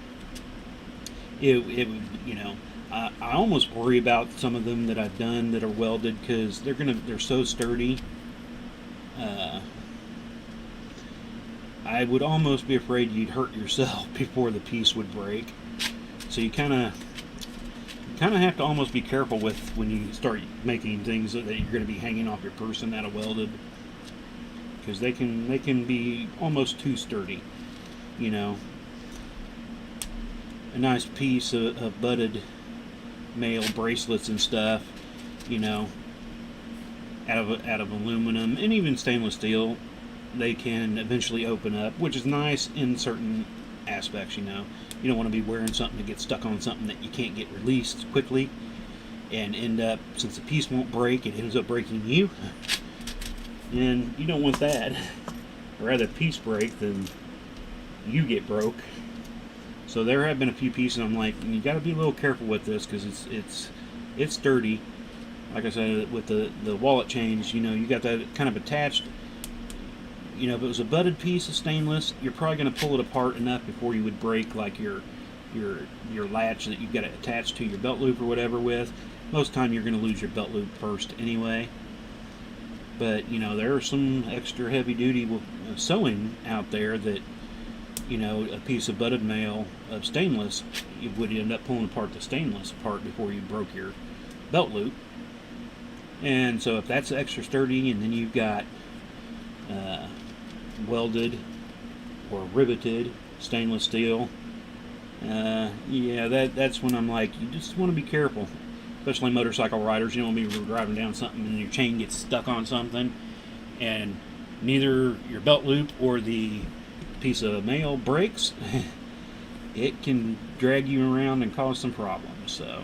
it would, you know, I almost worry about some of them that I've done that are welded because they're so sturdy. I would almost be afraid you'd hurt yourself before the piece would break. So you kind of have to almost be careful with when you start making things that you're going to be hanging off your person out of welded, because they can be almost too sturdy. You know, a nice piece of butted male bracelets and stuff, you know, out of aluminum and even stainless steel, they can eventually open up, which is nice in certain aspects. You know, you don't want to be wearing something that gets stuck on something that you can't get released quickly and end up, since the piece won't break, it ends up breaking you, and you don't want that. I'd rather the piece break than you get broke. So there have been a few pieces I'm like, you got to be a little careful with this because it's sturdy. Like I said, with the wallet chains, you know, you got that kind of attached. You know, if it was a butted piece of stainless, you're probably going to pull it apart enough before you would break like your latch that you've got it attached to your belt loop or whatever with. Most of the time you're going to lose your belt loop first anyway. But, you know, there are some extra heavy duty sewing out there that, you know, a piece of butted mail of stainless, you would end up pulling apart the stainless apart before you broke your belt loop. And so if that's extra sturdy, and then you've got welded or riveted stainless steel, yeah, that's when I'm like, you just want to be careful, especially motorcycle riders. You don't want to be driving down something and your chain gets stuck on something, and neither your belt loop or the piece of mail breaks. It can drag you around and cause some problems. So,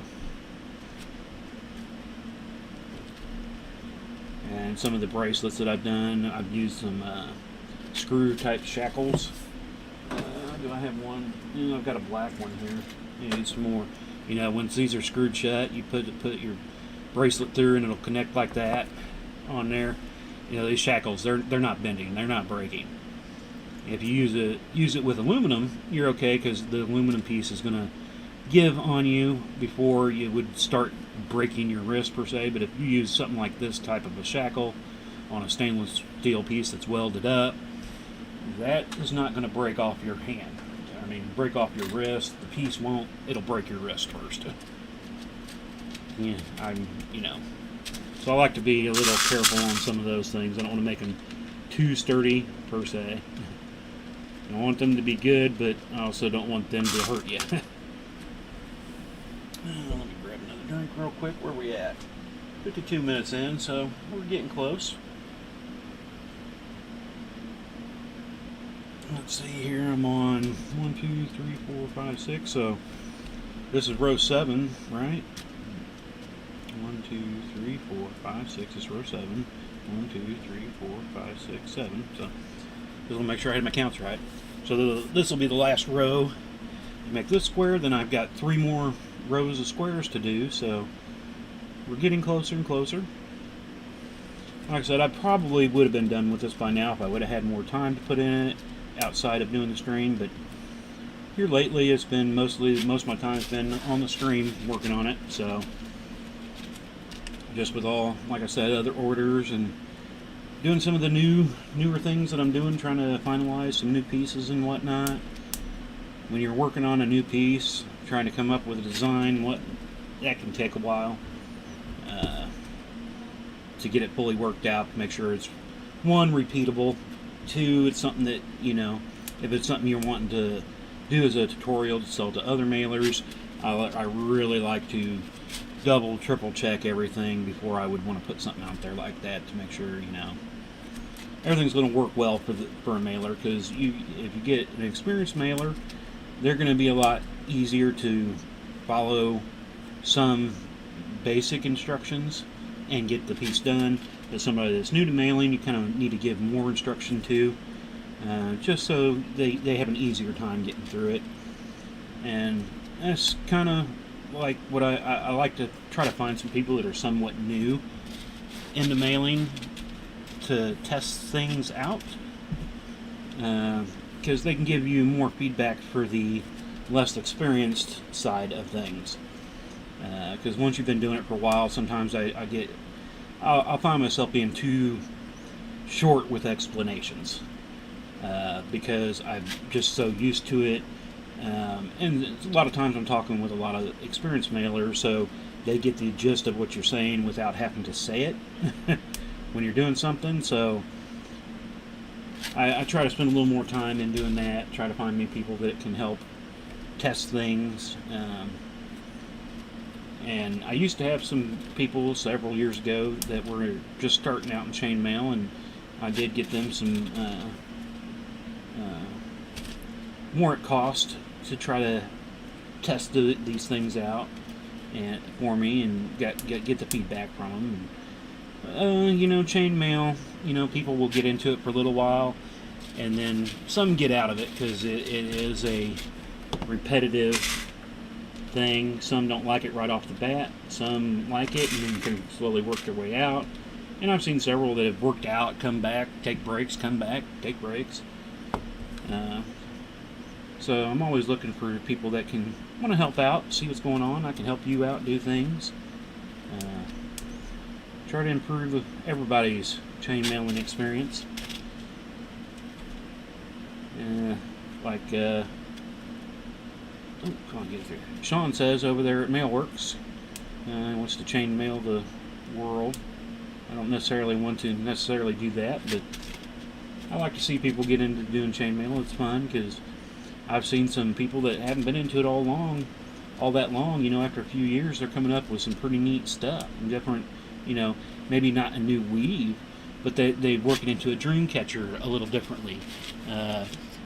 and some of the bracelets that I've done, I've used some screw type shackles. Do I have one? You know, I've got a black one here. Yeah, need some more. You know, once these are screwed shut, you put your bracelet through and it'll connect like that on there. You know, these shackles, they're not bending, they're not breaking. If you use it with aluminum, you're okay, because the aluminum piece is going to give on you before you would start breaking your wrist per se. But if you use something like this type of a shackle on a stainless steel piece that's welded up, that is not going to break off your hand. I mean, break off your wrist. The piece won't. It'll break your wrist first. Yeah, you know. So I like to be a little careful on some of those things. I don't want to make them too sturdy per se. I want them to be good, but I also don't want them to hurt you. Let me grab another drink real quick. Where are we at? 52 minutes in, so we're getting close. Let's see here. I'm on 1, 2, 3, 4, 5, 6. So this is row 7, right? 1, 2, 3, 4, 5, 6. This is row 7. 1, 2, 3, 4, 5, 6, 7. So just want to make sure I had my counts right. So this will be the last row. Make this square, then I've got 3 more rows of squares to do. So we're getting closer and closer. Like I said, I probably would have been done with this by now if I would have had more time to put in it outside of doing the stream. But here lately, it's been most of my time has been on the stream working on it. So just with all, like I said, other orders and doing some of the newer things that I'm doing, trying to finalize some new pieces and whatnot. When you're working on a new piece, trying to come up with a design, that can take a while to get it fully worked out, to make sure it's, 1, repeatable, 2, it's something that, you know, if it's something you're wanting to do as a tutorial to sell to other mailers, I really like to double, triple check everything before I would want to put something out there like that, to make sure, you know, everything's going to work well for a mailer. Because if you get an experienced mailer, they're going to be a lot easier to follow some basic instructions and get the piece done. As somebody that's new to mailing, you kind of need to give more instruction to, just so they have an easier time getting through it. And that's kind of like what I like to try to find some people that are somewhat new into mailing to test things out, because they can give you more feedback for the less experienced side of things. Because once you've been doing it for a while, sometimes I'll find myself being too short with explanations, because I'm just so used to it. And a lot of times I'm talking with a lot of experienced mailers, so they get the gist of what you're saying without having to say it when you're doing something. So I try to spend a little more time in doing that, try to find me people that can help test things. And I used to have some people several years ago that were just starting out in chainmail, and I did get them some warrant cost to try to test these things out and for me, and get the feedback from them. And, chainmail, people will get into it for a little while, and then some get out of it because it is a repetitive thing. Some don't like it right off the bat. Some like it and then can slowly work their way out. And I've seen several that have worked out, come back, take breaks, come back, take breaks. So I'm always looking for people that can want to help out, see what's going on. I can help you out, do things. Try to improve everybody's chainmailing experience. Oh, come on, get through. Sean says over there at Mailworks, wants to chainmail the world. I don't necessarily want to do that, but I like to see people get into doing chainmail. It's fun because I've seen some people that haven't been into it all that long. After a few years, they're coming up with some pretty neat stuff and different. Maybe not a new weave, but they work it into a dream catcher a little differently.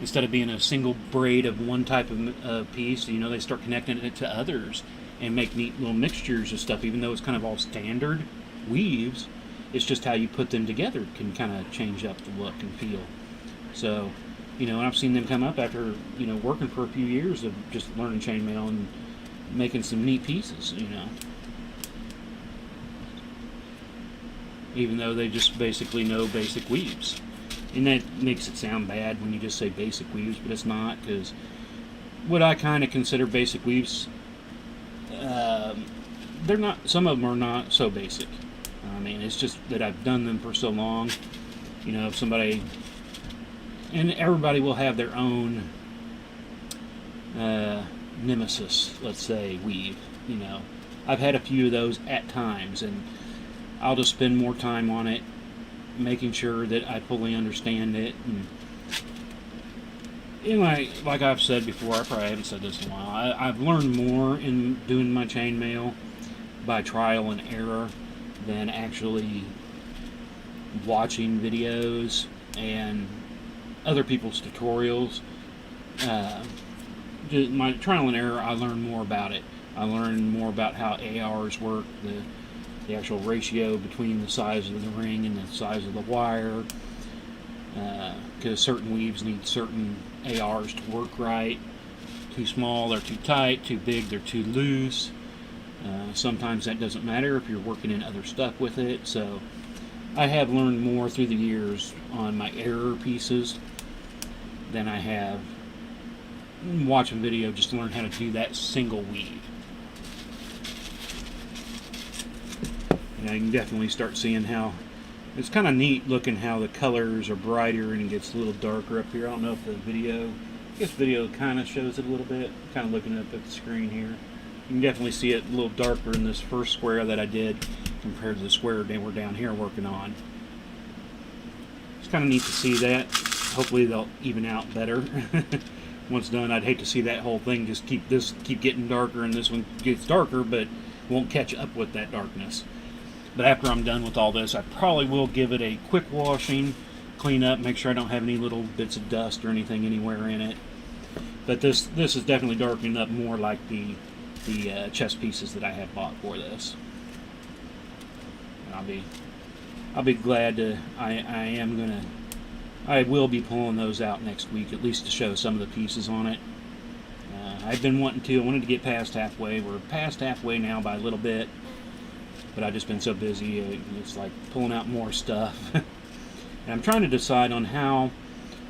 Instead of being a single braid of one type of piece, they start connecting it to others and make neat little mixtures of stuff. Even though it's kind of all standard weaves, it's just how you put them together can kind of change up the look and feel. So, and I've seen them come up after, working for a few years of just learning chainmail and making some neat pieces, Even though they just basically know basic weaves. And that makes it sound bad when you just say basic weaves, but it's not, because what I kind of consider basic weaves, they're not, some of them are not so basic. I mean, it's just that I've done them for so long. If somebody, and everybody will have their own nemesis, let's say, weave. I've had a few of those at times, and I'll just spend more time on it, making sure that I fully understand it. And like I've said before, I probably haven't said this in a while, I've learned more in doing my chainmail by trial and error than actually watching videos and other people's tutorials. My trial and error, I learned more about it. I learned more about how ARs work, the actual ratio between the size of the ring and the size of the wire, because certain weaves need certain ARs to work right. Too small, they're too tight. Too big, they're too loose. Sometimes that doesn't matter if you're working in other stuff with it. So I have learned more through the years on my error pieces than I have watching video just to learn how to do that single weave. You can definitely start seeing how it's kind of neat looking how the colors are brighter and it gets a little darker up here. I don't know if the video, I guess video kind of shows it a little bit. Kind of looking up at the screen here. You can definitely see it a little darker in this first square that I did compared to the square we're down here working on. It's kind of neat to see that. Hopefully they'll even out better. Once done, I'd hate to see that whole thing just keep getting darker, and this one gets darker but won't catch up with that darkness. But after I'm done with all this, I probably will give it a quick washing, clean up, make sure I don't have any little bits of dust or anything anywhere in it. But this is definitely darkening up more like the chest pieces that I had bought for this. And I'll be glad to. I will be pulling those out next week, at least to show some of the pieces on it. I've been wanted to get past halfway. We're past halfway now by a little bit. But I've just been so busy, it's like pulling out more stuff. And I'm trying to decide on how,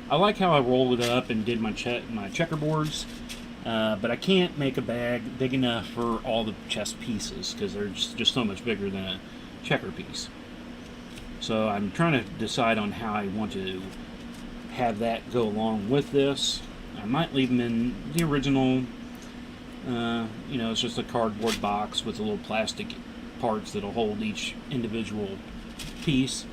I like how I rolled it up and did my checkerboards. But I can't make a bag big enough for all the chest pieces because they're just so much bigger than a checker piece. So I'm trying to decide on how I want to have that go along with this. I might leave them in the original, it's just a cardboard box with the little plastic parts that'll hold each individual piece.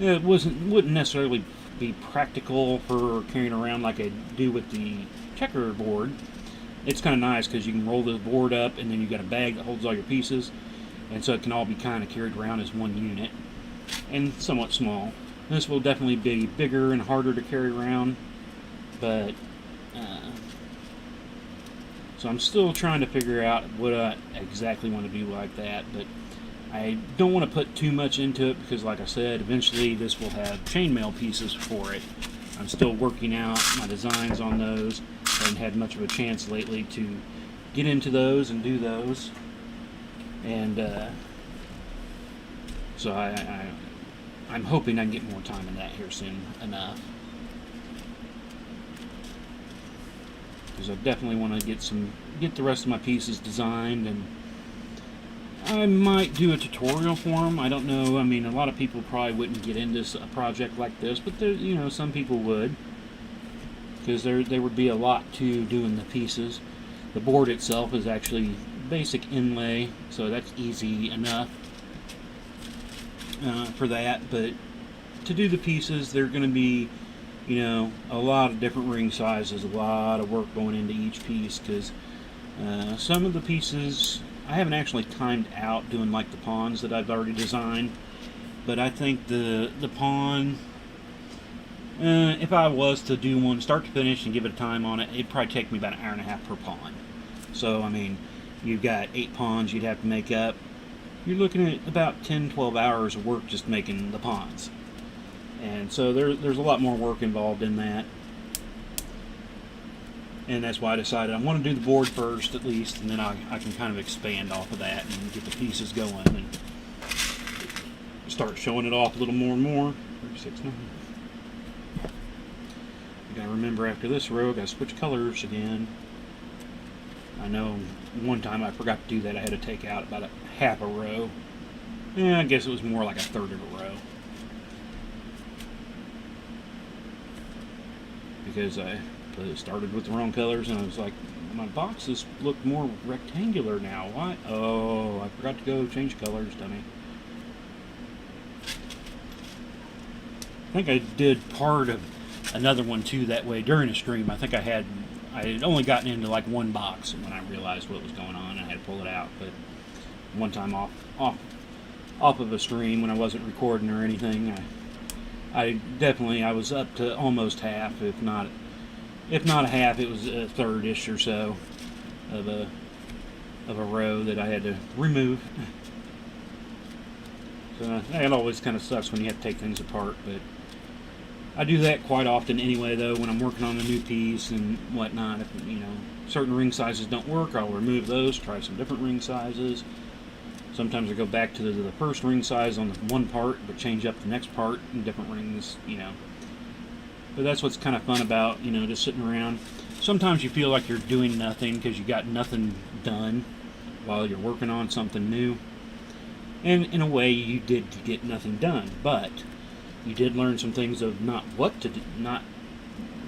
It wouldn't necessarily be practical for carrying around like I do with the checkerboard. It's kind of nice because you can roll the board up and then you've got a bag that holds all your pieces, and so it can all be kind of carried around as one unit and somewhat small. This will definitely be bigger and harder to carry around, but so I'm still trying to figure out what I exactly want to do like that, but I don't want to put too much into it because, like I said, eventually this will have chainmail pieces for it. I'm still working out my designs on those. I haven't had much of a chance lately to get into those and do those. And so I'm hoping I can get more time in that here soon enough. Because I definitely want to get the rest of my pieces designed, and I might do a tutorial for them. I don't know. I mean, a lot of people probably wouldn't get into a project like this, but there, some people would, because there would be a lot to doing the pieces. The board itself is actually basic inlay, so that's easy enough for that. But to do the pieces, they're going to be, a lot of different ring sizes, a lot of work going into each piece, because some of the pieces I haven't actually timed out doing like the pawns that I've already designed, but I think the pawn, if I was to do one start to finish and give it a time on it, it'd probably take me about an hour and a half per pawn. So I mean, you've got 8 pawns you'd have to make up. You're looking at about 10-12 hours of work just making the pawns. And so there's a lot more work involved in that. And that's why I decided I want to do the board first at least, and then I can kind of expand off of that and get the pieces going and start showing it off a little more and more. 36, I gotta remember after this row, I gotta switch colors again. I know one time I forgot to do that. I had to take out about a half a row. Yeah, I guess it was more like a third of a row. Because I started with the wrong colors, and I was like, my boxes look more rectangular now. Why? Oh, I forgot to go change colors, dummy. I think I did part of another one too that way during a stream. I think I had only gotten into like one box when I realized what was going on. I had to pull it out. But one time off of a stream when I wasn't recording or anything, I was up to almost half, if not a half, it was a third-ish or so of a row that I had to remove. So that always kind of sucks when you have to take things apart, but I do that quite often anyway, though, when I'm working on a new piece and whatnot. If certain ring sizes don't work, I'll remove those, try some different ring sizes. Sometimes I go back to the first ring size on the one part, but change up the next part in different rings, But that's what's kind of fun about, just sitting around. Sometimes you feel like you're doing nothing because you got nothing done while you're working on something new. And in a way, you did get nothing done, but you did learn some things of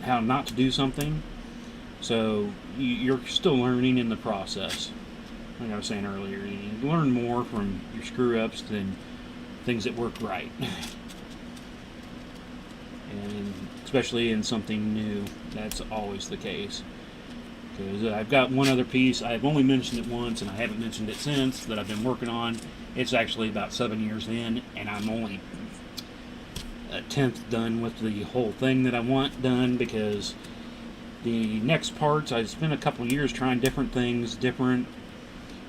how not to do something. So you're still learning in the process. Like I was saying earlier, you learn more from your screw-ups than things that work right. And especially in something new, that's always the case. Because I've got one other piece, I've only mentioned it once, and I haven't mentioned it since, that I've been working on. It's actually about 7 years in, and I'm only a 10th done with the whole thing that I want done, because the next parts, I spent a couple years trying different things, different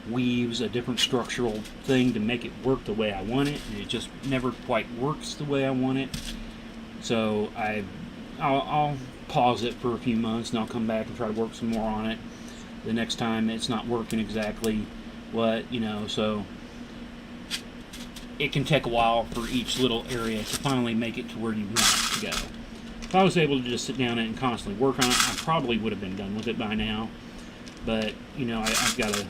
weaves, a different structural thing to make it work the way I want it, and it just never quite works the way I want it. So I'll pause it for a few months, and I'll come back and try to work some more on it the next time it's not working exactly so it can take a while for each little area to finally make it to where you want it to go. if I was able to just sit down and constantly work on it, I probably would have been done with it by now. But, you know, I've got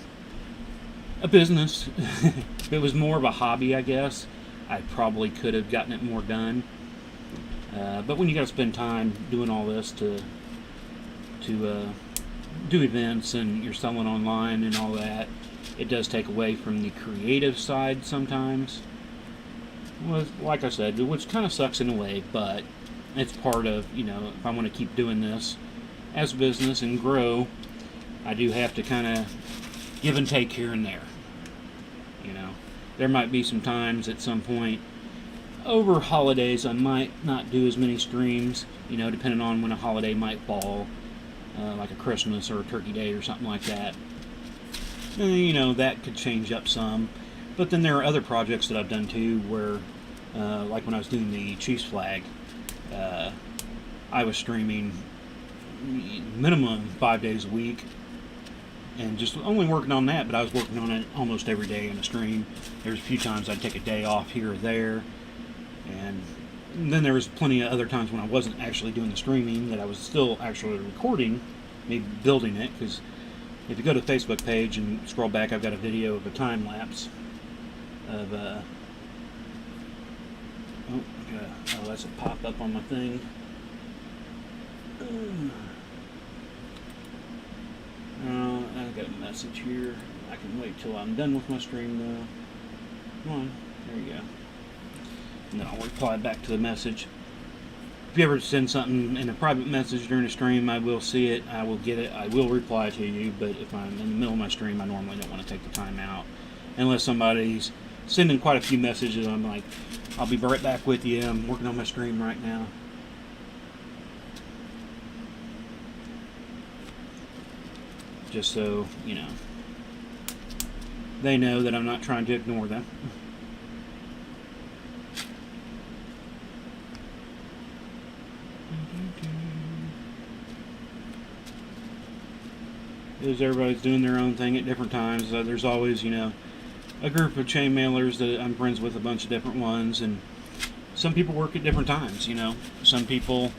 a business. If it was more of a hobby, I guess, I probably could have gotten it more done. But when you got to spend time doing all this to do events and you're selling online and all that, it does take away from the creative side sometimes. Well, like I said, which kind of sucks in a way, but it's part of, you know, if I want to keep doing this as a business and grow, I do have to kind of give and take here and there. You know, there might be some times at some point over holidays I might not do as many streams, you know, depending on when a holiday might fall, like a Christmas or a Turkey Day or something like that. You know, that could change up some. But then there are other projects that I've done too where, like when I was doing the Chiefs flag, I was streaming minimum 5 days a week and just only working on that, but I was working on it almost every day in a stream. There's a few times I'd take a day off here or there, and then there was plenty of other times when I wasn't actually doing the streaming, that I was still actually recording, maybe building it, because if you go to the Facebook page and scroll back, I've got a video of a time lapse of oh, that's a pop up on my thing. I've got a message here. I can wait till I'm done with my stream though. Come on, there you go. And then I'll reply back to the message. If you ever send something in a private message during a stream, I will see it, I will get it, I will reply to you, but if I'm in the middle of my stream, I normally don't want to take the time out. Unless somebody's sending quite a few messages, I'm like, I'll be right back with you, I'm working on my stream right now. Just so, you know, they know that I'm not trying to ignore them. Because everybody's doing their own thing at different times. There's always, you know, a group of chain mailers that I'm friends with, a bunch of different ones, and some people work at different times, you know. Some people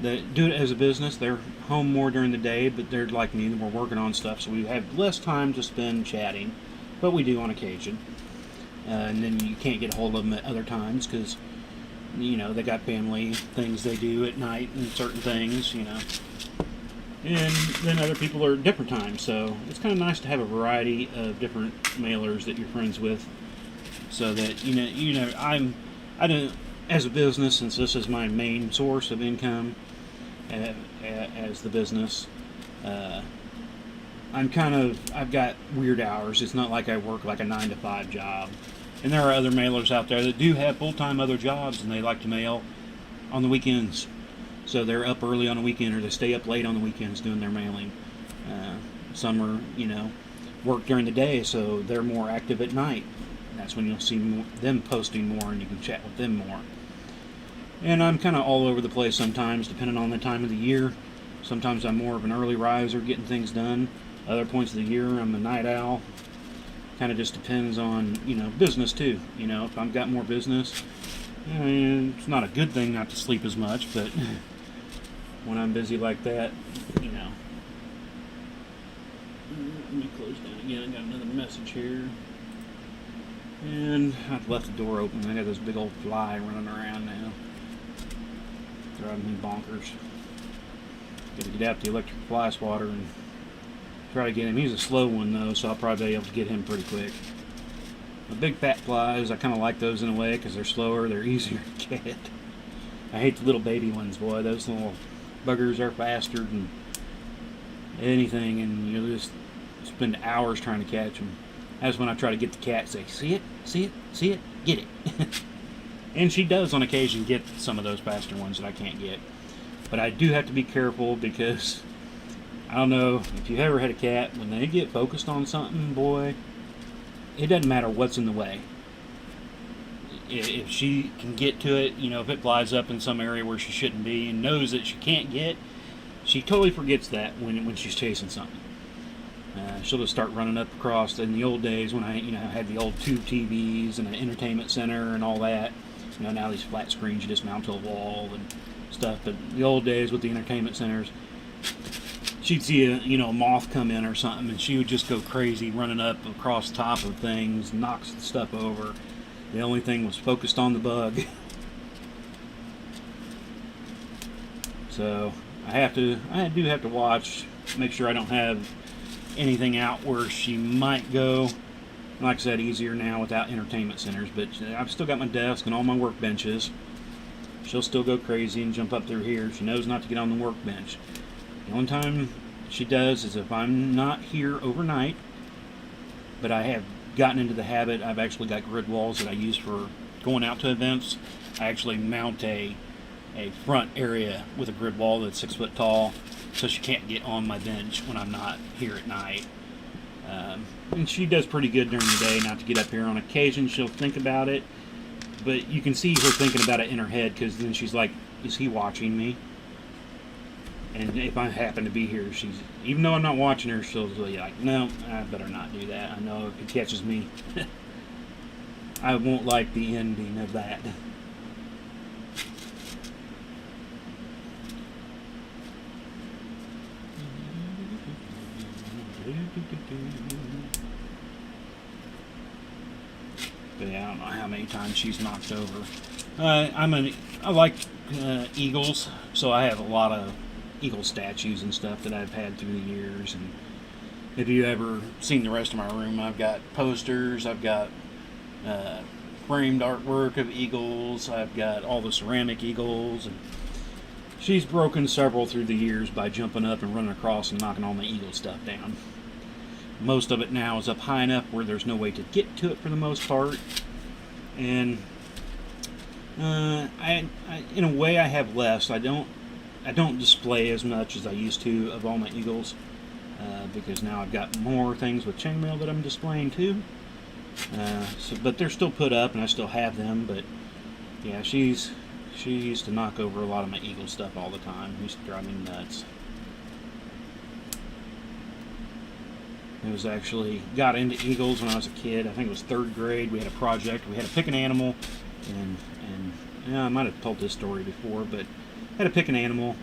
that do it as a business, they're home more during the day, but they're like me, we're working on stuff, so we have less time to spend chatting, but we do on occasion. And then you can't get a hold of them at other times because, you know, they got family things they do at night and certain things, you know. And then other people are at different times, so it's kind of nice to have a variety of different mailers that you're friends with, so that I don't, as a business, since this is my main source of income as the business, I've got weird hours. It's not like I work like a 9-to-5 job. And there are other mailers out there that do have full-time other jobs, and they like to mail on the weekends. So they're up early on the weekend, or they stay up late on the weekends doing their mailing. Some are, you know, work during the day, so they're more active at night. That's when you'll see them posting more, and you can chat with them more. And I'm kind of all over the place sometimes, depending on the time of the year. Sometimes I'm more of an early riser, getting things done. Other points of the year, I'm a night owl. Kind of just depends on, you know, business too. You know, if I've got more business, it's not a good thing not to sleep as much, but when I'm busy like that, you know. Let me close down again. I got another message here. And I've left the door open. I got this big old fly running around now. Driving me bonkers. Gotta get out the electric fly swatter and try to get him. He's a slow one though, so I'll probably be able to get him pretty quick. The big fat flies, I kind of like those in a way because they're slower, they're easier to get. I hate the little baby ones, boy. Those little buggers are faster than anything, and you'll just spend hours trying to catch them. That's when I try to get the cat, say, see it, see it, see it, get it. And she does on occasion get some of those faster ones that I can't get. But I do have to be careful because, I don't know, if you've ever had a cat, when they get focused on something, boy, it doesn't matter what's in the way. If she can get to it, you know, if it flies up in some area where she shouldn't be and knows that she can't get, she totally forgets that when she's chasing something. She'll just start running up across. In the old days when I, you know, had the old tube TVs and an entertainment center and all that, You know, now these flat screens you just mount to a wall and stuff. But the old days with the entertainment centers, she'd see a moth come in or something, and she would just go crazy, running up across the top of things, knocks the stuff over. The only thing was focused on the bug. So I do have to watch, make sure I don't have anything out where she might go. Like I said, easier now without entertainment centers, but I've still got my desk and all my workbenches. She'll still go crazy and jump up through here. She knows not to get on the workbench. The only time she does is if I'm not here overnight, but I have gotten into the habit. I've actually got grid walls that I use for going out to events. I actually mount a front area with a grid wall that's 6 foot tall, so she can't get on my bench when I'm not here at night. And she does pretty good during the day not to get up here. On occasion she'll think about it, but you can see her thinking about it in her head, because then she's like, is he watching me? And if I happen to be here, even though I'm not watching her, she'll be like, no, I better not do that. I know if it catches me, I won't like the ending of that. But yeah, I don't know how many times she's knocked over. I like eagles, so I have a lot of eagle statues and stuff that I've had through the years. And if you ever seen the rest of my room, I've got posters, I've got framed artwork of eagles, I've got all the ceramic eagles, and she's broken several through the years by jumping up and running across and knocking all my eagle stuff down. Most of it now is up high enough where there's no way to get to it for the most part, and I in a way I have less. I don't display as much as I used to of all my eagles, because now I've got more things with chainmail that I'm displaying too. But they're still put up and I still have them. But yeah, she used to knock over a lot of my eagle stuff all the time. It used to drive me nuts. It was actually got into eagles when I was a kid. I think it was 3rd grade. We had a project. We had to pick an animal, and yeah, I might have told this story before, but had to pick an animal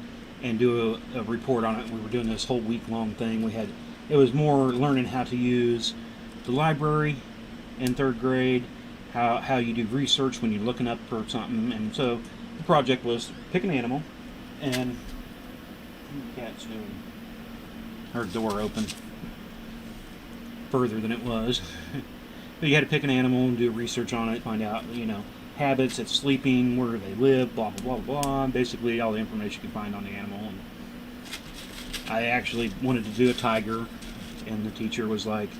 and do a report on it. We were doing this whole week-long thing. It was more learning how to use the library in 3rd grade, how you do research when you're looking up for something. And so the project was pick an animal, and the cat's doing her door open further than it was. But you had to pick an animal and do research on it, find out, habits, its sleeping, where they live, blah, blah, blah, blah. Basically all the information you can find on the animal. And I actually wanted to do a tiger, and the teacher was like,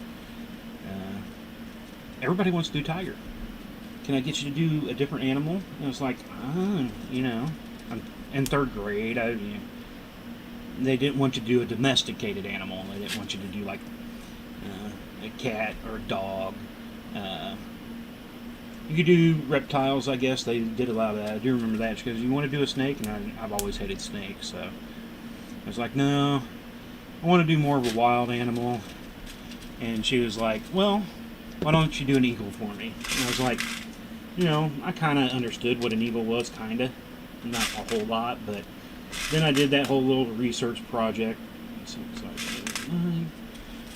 everybody wants to do tiger. Can I get you to do a different animal? And I was like, I'm in 3rd grade. They didn't want you to do a domesticated animal. They didn't want you to do like a cat or a dog. You could do reptiles, I guess. They did allow that. I do remember that, because you want to do a snake, and I've always hated snakes. So I was like, no, I want to do more of a wild animal. And she was like, well, why don't you do an eagle for me? And I was like, I kind of understood what an eagle was, kind of. Not a whole lot, but then I did that whole little research project.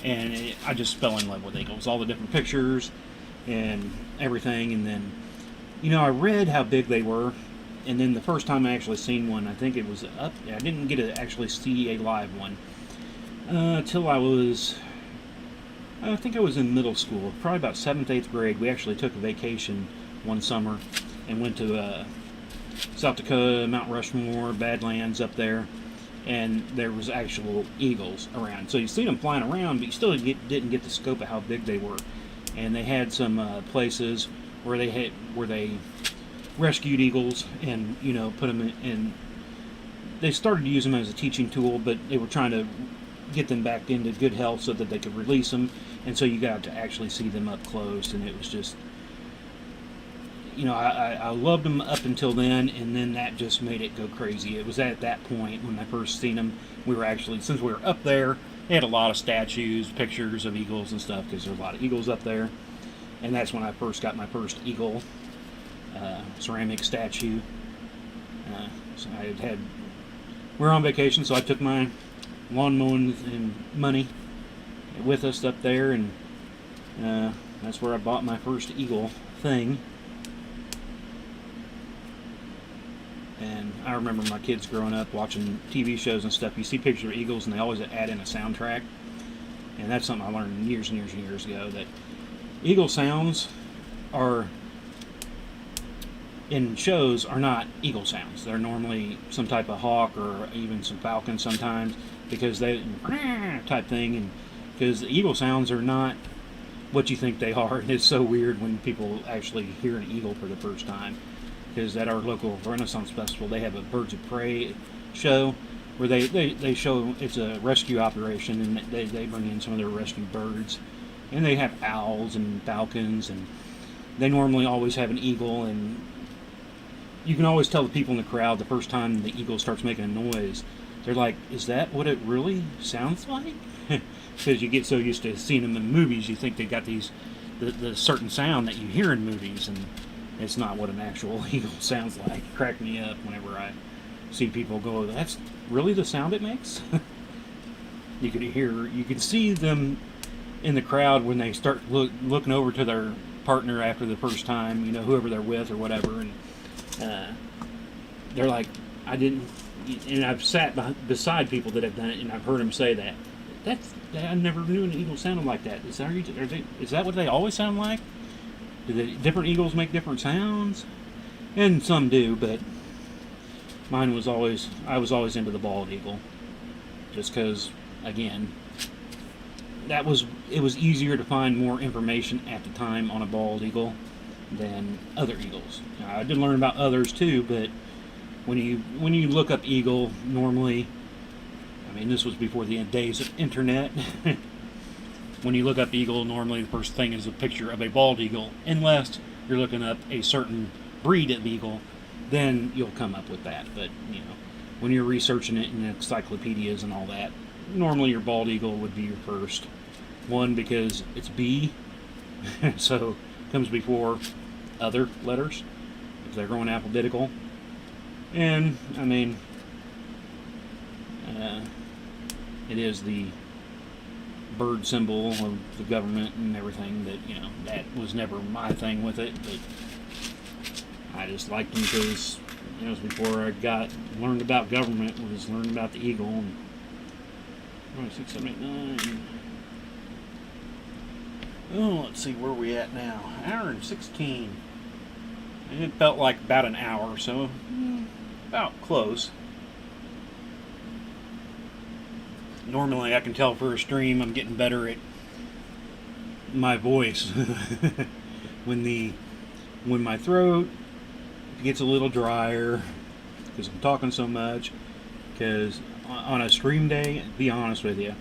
And I just fell in love with eagles. All the different pictures and everything. And then, I read how big they were. And then the first time I actually seen one, I think it was up. I didn't get to actually see a live one until I think I was in middle school, probably about 7th, 8th grade. We actually took a vacation one summer and went to South Dakota, Mount Rushmore, Badlands up there, and there was actual eagles around. So you see them flying around, but you still didn't get the scope of how big they were. And they had some places where they rescued eagles and put them in. They started to use them as a teaching tool, but they were trying to get them back into good health so that they could release them. And so you got to actually see them up close, and it was just, I loved them up until then, and then that just made it go crazy. It was at that point when I first seen them, since we were up there, they had a lot of statues, pictures of eagles and stuff, because there's a lot of eagles up there. And that's when I first got my first eagle. ceramic statue. So we were on vacation, so I took my lawn mowing and money with us up there, and that's where I bought my first eagle thing. And I remember my kids growing up watching TV shows and stuff. You see pictures of eagles, and they always add in a soundtrack. And that's something I learned years and years and years ago, that eagle sounds are in shows are not eagle sounds. They're normally some type of hawk or even some falcon sometimes, because they type thing, and because the eagle sounds are not what you think they are. And it's so weird when people actually hear an eagle for the first time, because at our local Renaissance Festival they have a birds of prey show where they show it's a rescue operation, and they bring in some of their rescue birds, and they have owls and falcons, and they normally always have an eagle. And you can always tell the people in the crowd the first time the eagle starts making a noise, they're like, is that what it really sounds like? Because you get so used to seeing them in movies, you think they got the certain sound that you hear in movies, and it's not what an actual eagle sounds like. It cracked me up whenever I see people go, that's really the sound it makes? You could see them in the crowd when they start looking over to their partner after the first time, whoever they're with or whatever, and they're like, and I've sat beside people that have done it, and I've heard them say that. I never knew an eagle sounded like that. Is that what they always sound like? Do different eagles make different sounds? And some do, but I was always into the bald eagle, just because, again, it was easier to find more information at the time on a bald eagle than other eagles. Now, I did learn about others too, but when you look up eagle, normally, this was before the days of internet. When you look up eagle, normally the first thing is a picture of a bald eagle, unless you're looking up a certain breed of eagle, then you'll come up with that. But when you're researching it in encyclopedias and all that, normally your bald eagle would be your first one, because it's B, so it comes before other letters if they're going alphabetical. And it is the bird symbol of the government and everything. That was never my thing with it, but I just liked them because it was before I learned about government, was learning about the eagle. And 6, 7, 8, 9. Oh, let's see where we at now. Hour and 16. And it felt like about an hour, so about close. Normally I can tell for a stream I'm getting better at my voice when my throat gets a little drier because I'm talking so much. Because on a stream day, to be honest with you,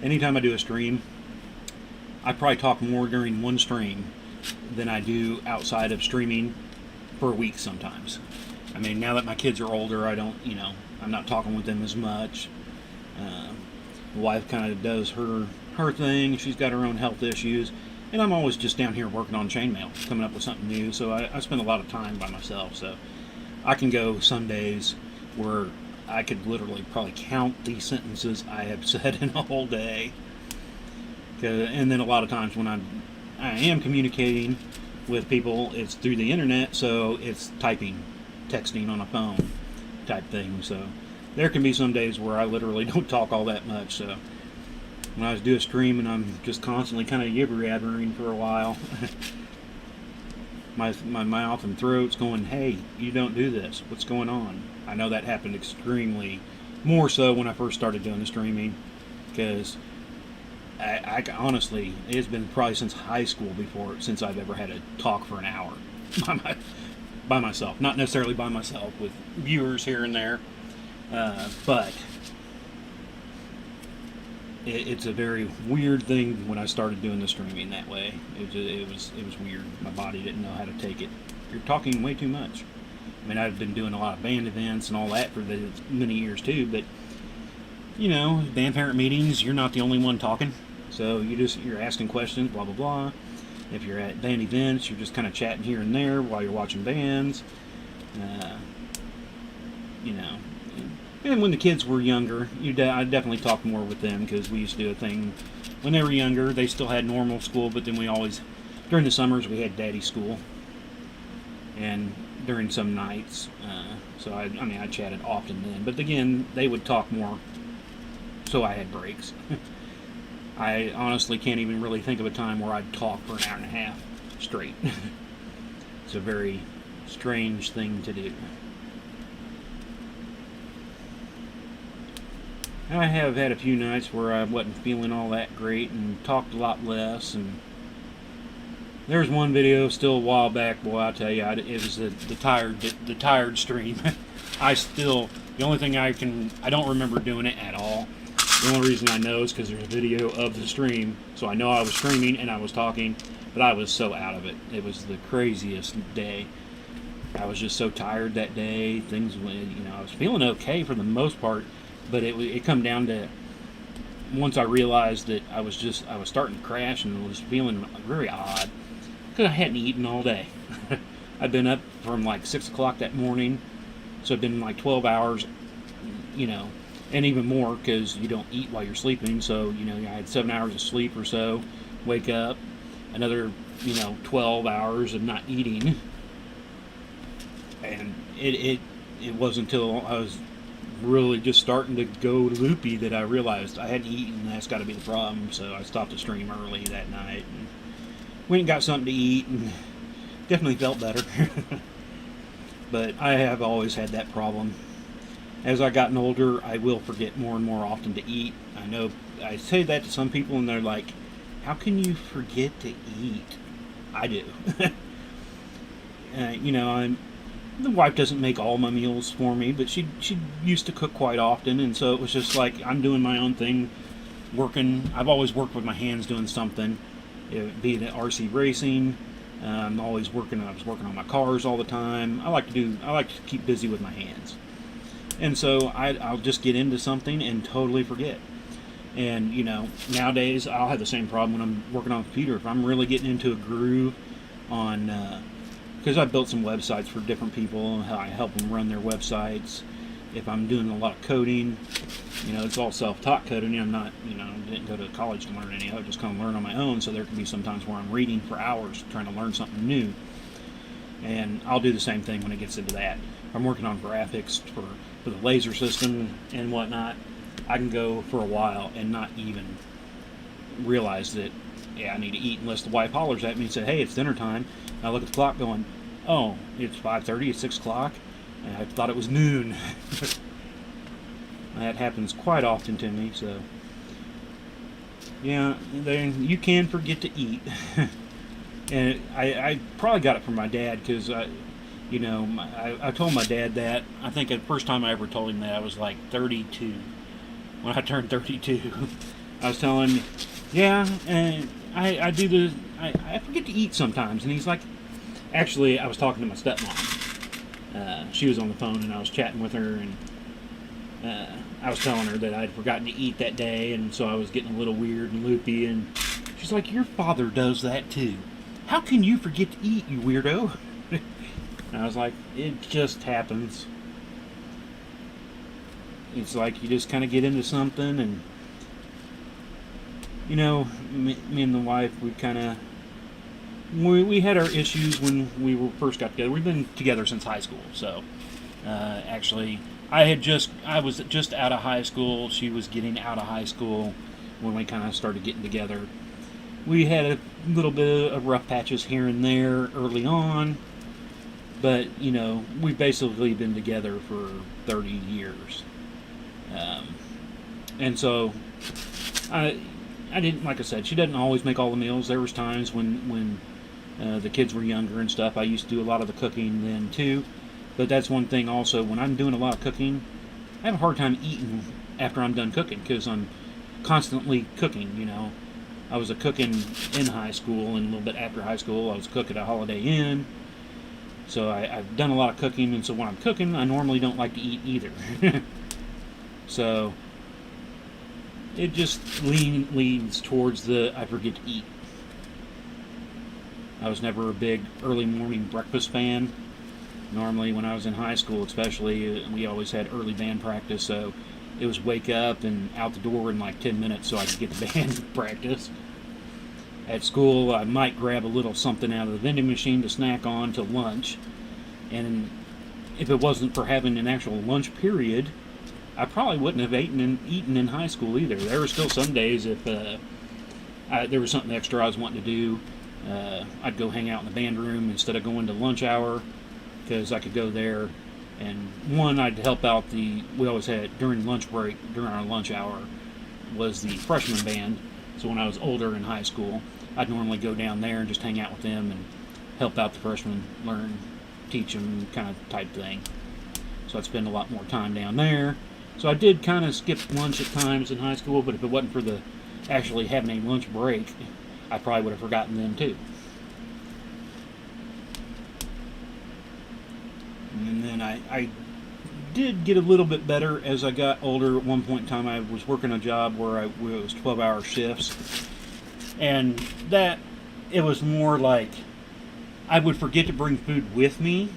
anytime I do a stream, I probably talk more during one stream than I do outside of streaming for a week sometimes. Now that my kids are older, I don't, I'm not talking with them as much. My wife kind of does her thing. She's got her own health issues, and I'm always just down here working on chainmail, coming up with something new. So I spend a lot of time by myself. So I can go some days where I could literally probably count the sentences I have said in a whole day. And then a lot of times when I am communicating with people, it's through the internet, so it's typing, texting on a phone type thing. So there can be some days where I literally don't talk all that much. So when I do a stream and I'm just constantly kind of yibber-yabbering for a while, my mouth and throat's going, hey, you don't do this. What's going on? I know that happened extremely more so when I first started doing the streaming, because I honestly, it's been probably since high school since I've ever had to talk for an hour by myself. Not necessarily by myself, with viewers here and there, but it's a very weird thing when I started doing the streaming that way. It was weird. My body didn't know how to take it. You're talking way too much. I've been doing a lot of band events and all that for many years too, but band parent meetings, you're not the only one talking. So you're asking questions, blah blah blah, If you're at band events, you're just kind of chatting here and there while you're watching bands. You know, and when the kids were younger, I definitely talked more with them because we used to do a thing when they were younger. They still had normal school, but then we always, during the summers, we had daddy school, and during some nights. So I chatted often then, but again, they would talk more, so I had breaks. I honestly can't even really think of a time where I'd talk for an hour and a half straight. It's a very strange thing to do. I have had a few nights where I wasn't feeling all that great and talked a lot less, and there's one video still a while back, boy, I'll tell you, it was the tired stream. The only thing I don't remember doing it at all. The only reason I know is because there's a video of the stream, so I know I was streaming and I was talking, but I was so out of it. It was the craziest day. I was just so tired that day. Things, I was feeling okay for the most part, but it come down to once I realized that I was starting to crash and was feeling very odd because I hadn't eaten all day. I'd been up from like 6 o'clock that morning, so it'd been like 12 hours, and even more because you don't eat while you're sleeping. So I had 7 hours of sleep or so, wake up, another 12 hours of not eating, and it wasn't until I was really just starting to go loopy that I realized I hadn't eaten, and that's got to be the problem. So I stopped the stream early that night and went and got something to eat, and definitely felt better. But I have always had that problem. As I gotten older, I will forget more and more often to eat. I know I say that to some people and they're like, how can you forget to eat? I do. The wife doesn't make all my meals for me, but she used to cook quite often, and so it was just like I'm doing my own thing, working. I've always worked with my hands doing something, be it RC racing. I'm always working. I was working on my cars all the time. I like to keep busy with my hands, and so I'll just get into something and totally forget. And nowadays I'll have the same problem when I'm working on a computer. If I'm really getting into a groove on because I built some websites for different people, how I help them run their websites. If I'm doing a lot of coding, it's all self-taught coding. I'm not, didn't go to college to learn any of it. I just kind of learn on my own. So there can be some times where I'm reading for hours trying to learn something new. And I'll do the same thing when it gets into that. I'm working on graphics for the laser system and whatnot. I can go for a while and not even realize that, I need to eat unless the wife hollers at me and says, hey, it's dinner time. And I look at the clock going, oh, it's 5:30, it's 6 o'clock. And I thought it was noon. That happens quite often to me, so. Yeah, you can forget to eat. And I probably got it from my dad because, I told my dad that. I think the first time I ever told him that I was like 32. When I turned 32, I was telling him, yeah, and I forget to eat sometimes. And he's like, actually, I was talking to my stepmom. She was on the phone, and I was chatting with her, and I was telling her that I'd forgotten to eat that day, and so I was getting a little weird and loopy, and she's like, your father does that too. How can you forget to eat, you weirdo? And I was like, it just happens. It's like you just kind of get into something, and me and the wife, we had our issues when we first got together. We've been together since high school, so actually I was just out of high school. She was getting out of high school when we kind of started getting together. We had a little bit of rough patches here and there early on, but we've basically been together for 30 years. And so I didn't, like I said, she doesn't always make all the meals. There was times when the kids were younger and stuff. I used to do a lot of the cooking then too. But that's one thing also, when I'm doing a lot of cooking, I have a hard time eating after I'm done cooking because I'm constantly cooking, I was a cooking in high school, and a little bit after high school I was a cook at a Holiday Inn. So I've done a lot of cooking, and so when I'm cooking, I normally don't like to eat either. So it just leans towards I forget to eat. I was never a big early morning breakfast fan. Normally, when I was in high school, especially, we always had early band practice, so it was wake up and out the door in like 10 minutes so I could get the band practice. At school, I might grab a little something out of the vending machine to snack on till lunch, and if it wasn't for having an actual lunch period, I probably wouldn't have eaten in high school either. There were still some days if there was something extra I was wanting to do, I'd go hang out in the band room instead of going to lunch hour, because I could go there, and one, I'd help out we always had, during lunch break, during our lunch hour, was the freshman band. So when I was older in high school, I'd normally go down there and just hang out with them and help out the freshmen, learn, teach them, kind of type thing. So I'd spend a lot more time down there. So I did kind of skip lunch at times in high school, but if it wasn't for the actually having a lunch break, I probably would have forgotten them too. And then I did get a little bit better as I got older. At one point in time, I was working a job where it was 12-hour shifts, and that it was more like I would forget to bring food with me,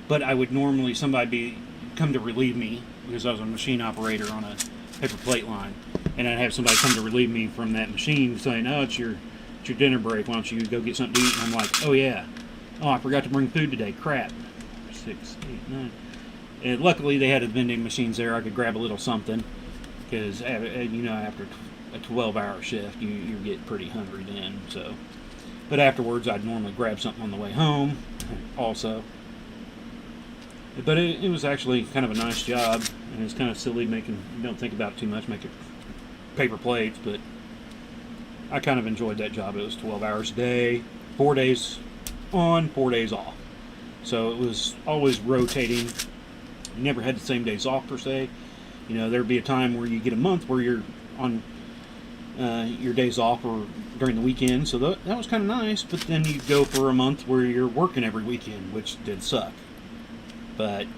but I would normally somebody come to relieve me because I was a machine operator on a paper plate line, and I'd have somebody come to relieve me from that machine saying, "Oh, it's your dinner break. Why don't you go get something to eat?" And I'm like, "Oh yeah, oh I forgot to bring food today. Crap." 6, 8, 9. And luckily they had vending machines there. I could grab a little something because after a 12-hour shift, you get pretty hungry then. So, but afterwards I'd normally grab something on the way home, also. But it was actually kind of a nice job, and it's kind of silly you don't think about it too much, making paper plates, but I kind of enjoyed that job. It was 12 hours a day, 4 days on, 4 days off. So it was always rotating. You never had the same days off per se. There'd be a time where you get a month where you're on your days off or during the weekend, so that was kind of nice. But then you'd go for a month where you're working every weekend, which did suck. But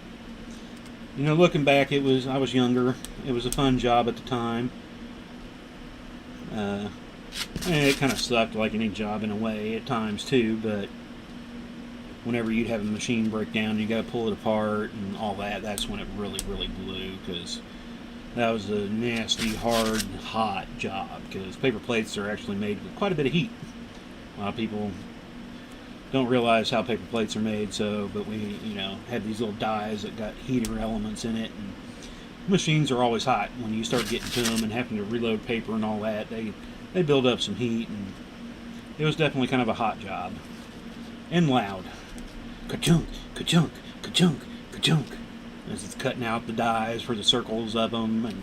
looking back, I was younger. It was a fun job at the time. It kind of sucked like any job in a way at times too, but whenever you'd have a machine break down, you got to pull it apart and all that, that's when it really, really blew, because that was a nasty, hard, hot job, because paper plates are actually made with quite a bit of heat. A lot of people don't realize how paper plates are made, but we, have these little dies that got heater elements in it, and machines are always hot. When you start getting to them and having to reload paper and all that, they build up some heat, and it was definitely kind of a hot job. And loud. Ka-chunk, ka-chunk, ka-chunk, ka-chunk. As it's cutting out the dies for the circles of them, and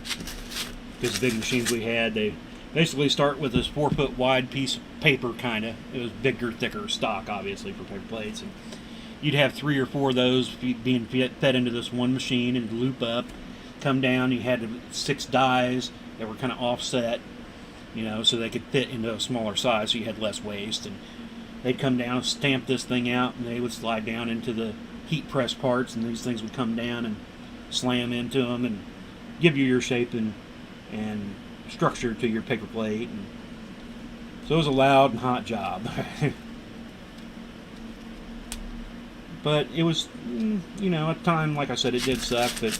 because the big machines we had, they basically start with this 4-foot wide piece of paper, kind of. It was bigger, thicker stock, obviously, for paper plates. And you'd have 3 or 4 of those being fed into this one machine and loop up, come down. You had 6 dies that were kind of offset, so they could fit into a smaller size, so you had less waste. And they'd come down, stamp this thing out, and they would slide down into the heat press parts, and these things would come down and slam into them and give you your shape and structure to your paper plate. And so it was a loud and hot job. But it was, at the time, like I said, it did suck, but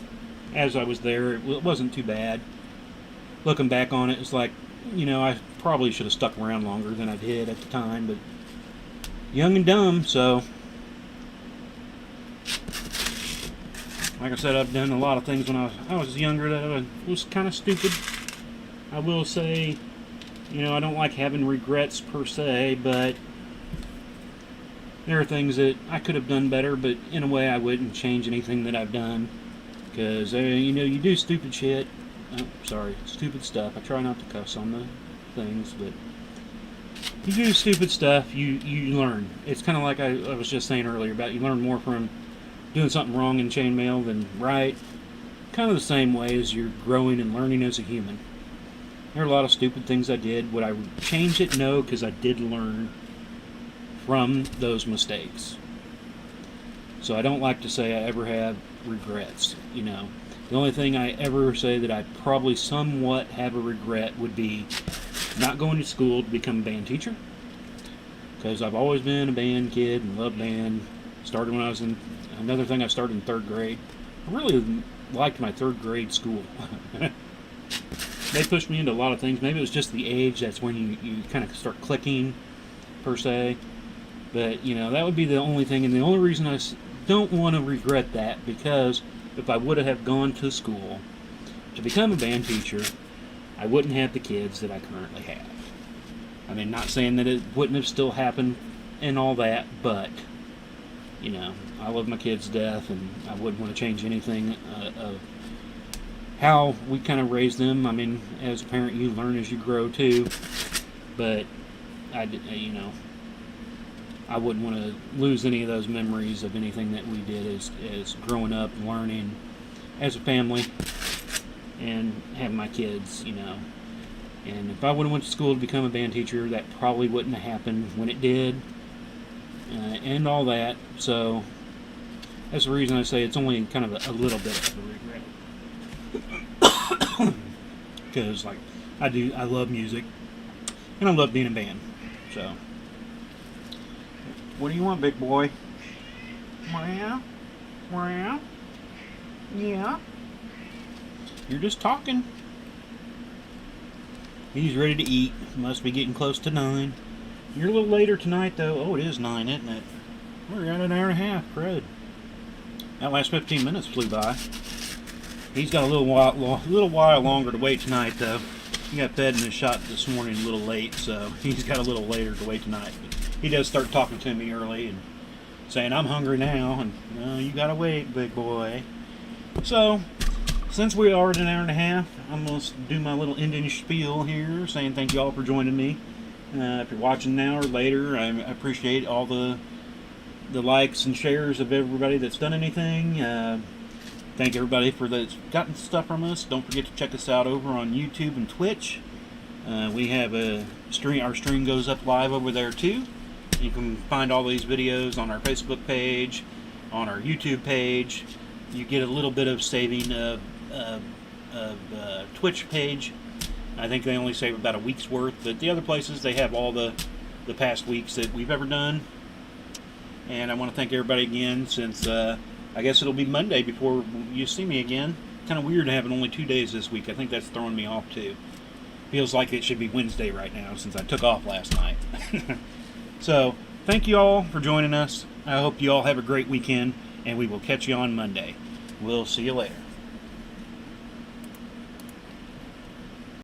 as I was there, it wasn't too bad. Looking back on it, it's like, I probably should have stuck around longer than I did at the time, but young and dumb, so like I said, I've done a lot of things when I was younger that was kind of stupid. I will say, I don't like having regrets per se, but there are things that I could have done better, but in a way I wouldn't change anything that I've done, because you do stupid shit. Stupid stuff. I try not to cuss on the things, but you do stupid stuff, you learn. It's kind of like I was just saying earlier about you learn more from doing something wrong in chainmail than right. Kind of the same way as you're growing and learning as a human. There are a lot of stupid things I did. Would I change it? No, because I did learn from those mistakes. So I don't like to say I ever have regrets, The only thing I ever say that I probably somewhat have a regret would be not going to school to become a band teacher, because I've always been a band kid and loved band. Started when I was in, another thing I started in 3rd grade. I really liked my 3rd grade school. They pushed me into a lot of things. Maybe it was just the age. That's when you kind of start clicking, per se. But, you know, that would be the only thing. And the only reason I don't want to regret that, because if I would have gone to school to become a band teacher, I wouldn't have the kids that I currently have. I mean, not saying that it wouldn't have still happened and all that, but, you know, I love my kids to death, and I wouldn't want to change anything of how we kind of raised them. I mean, as a parent, you learn as you grow too, but you know, I wouldn't want to lose any of those memories of anything that we did as growing up, learning as a family, and having my kids, you know. And if I would have went to school to become a band teacher, that probably wouldn't have happened when it did, and all that. So that's the reason I say it's only kind of a little bit of a regret. Because, like, I love music, and I love being in band. So, what do you want, big boy? Meow? Meow? Yeah? You're just talking. He's ready to eat. Must be getting close to 9. You're a little later tonight, though. Oh, it is 9, isn't it? We're at an hour and a half, crud. That last 15 minutes flew by. He's got a little while longer to wait tonight, though. He got fed and shot this morning a little late, so he's got a little later to wait tonight. But he does start talking to me early and saying, "I'm hungry now," and "No, you gotta wait, big boy." So, since we are at an hour and a half, I'm going to do my little ending spiel here, saying thank you all for joining me. If you're watching now or later, I appreciate all the likes and shares of everybody that's done anything. Thank everybody that's gotten stuff from us. Don't forget to check us out over on YouTube and Twitch. We have a stream. Our stream goes up live over there too. You can find all these videos on our Facebook page, on our YouTube page. You get a little bit of saving of Twitch page. I think they only save about a week's worth, but the other places they have all the past weeks that we've ever done. And I want to thank everybody again, since I guess it'll be Monday before you see me again. Kind of weird having only 2 days this week. I think that's throwing me off too. Feels like it should be Wednesday right now, since I took off last night. So, thank you all for joining us. I hope you all have a great weekend, and we will catch you on Monday. We'll see you later.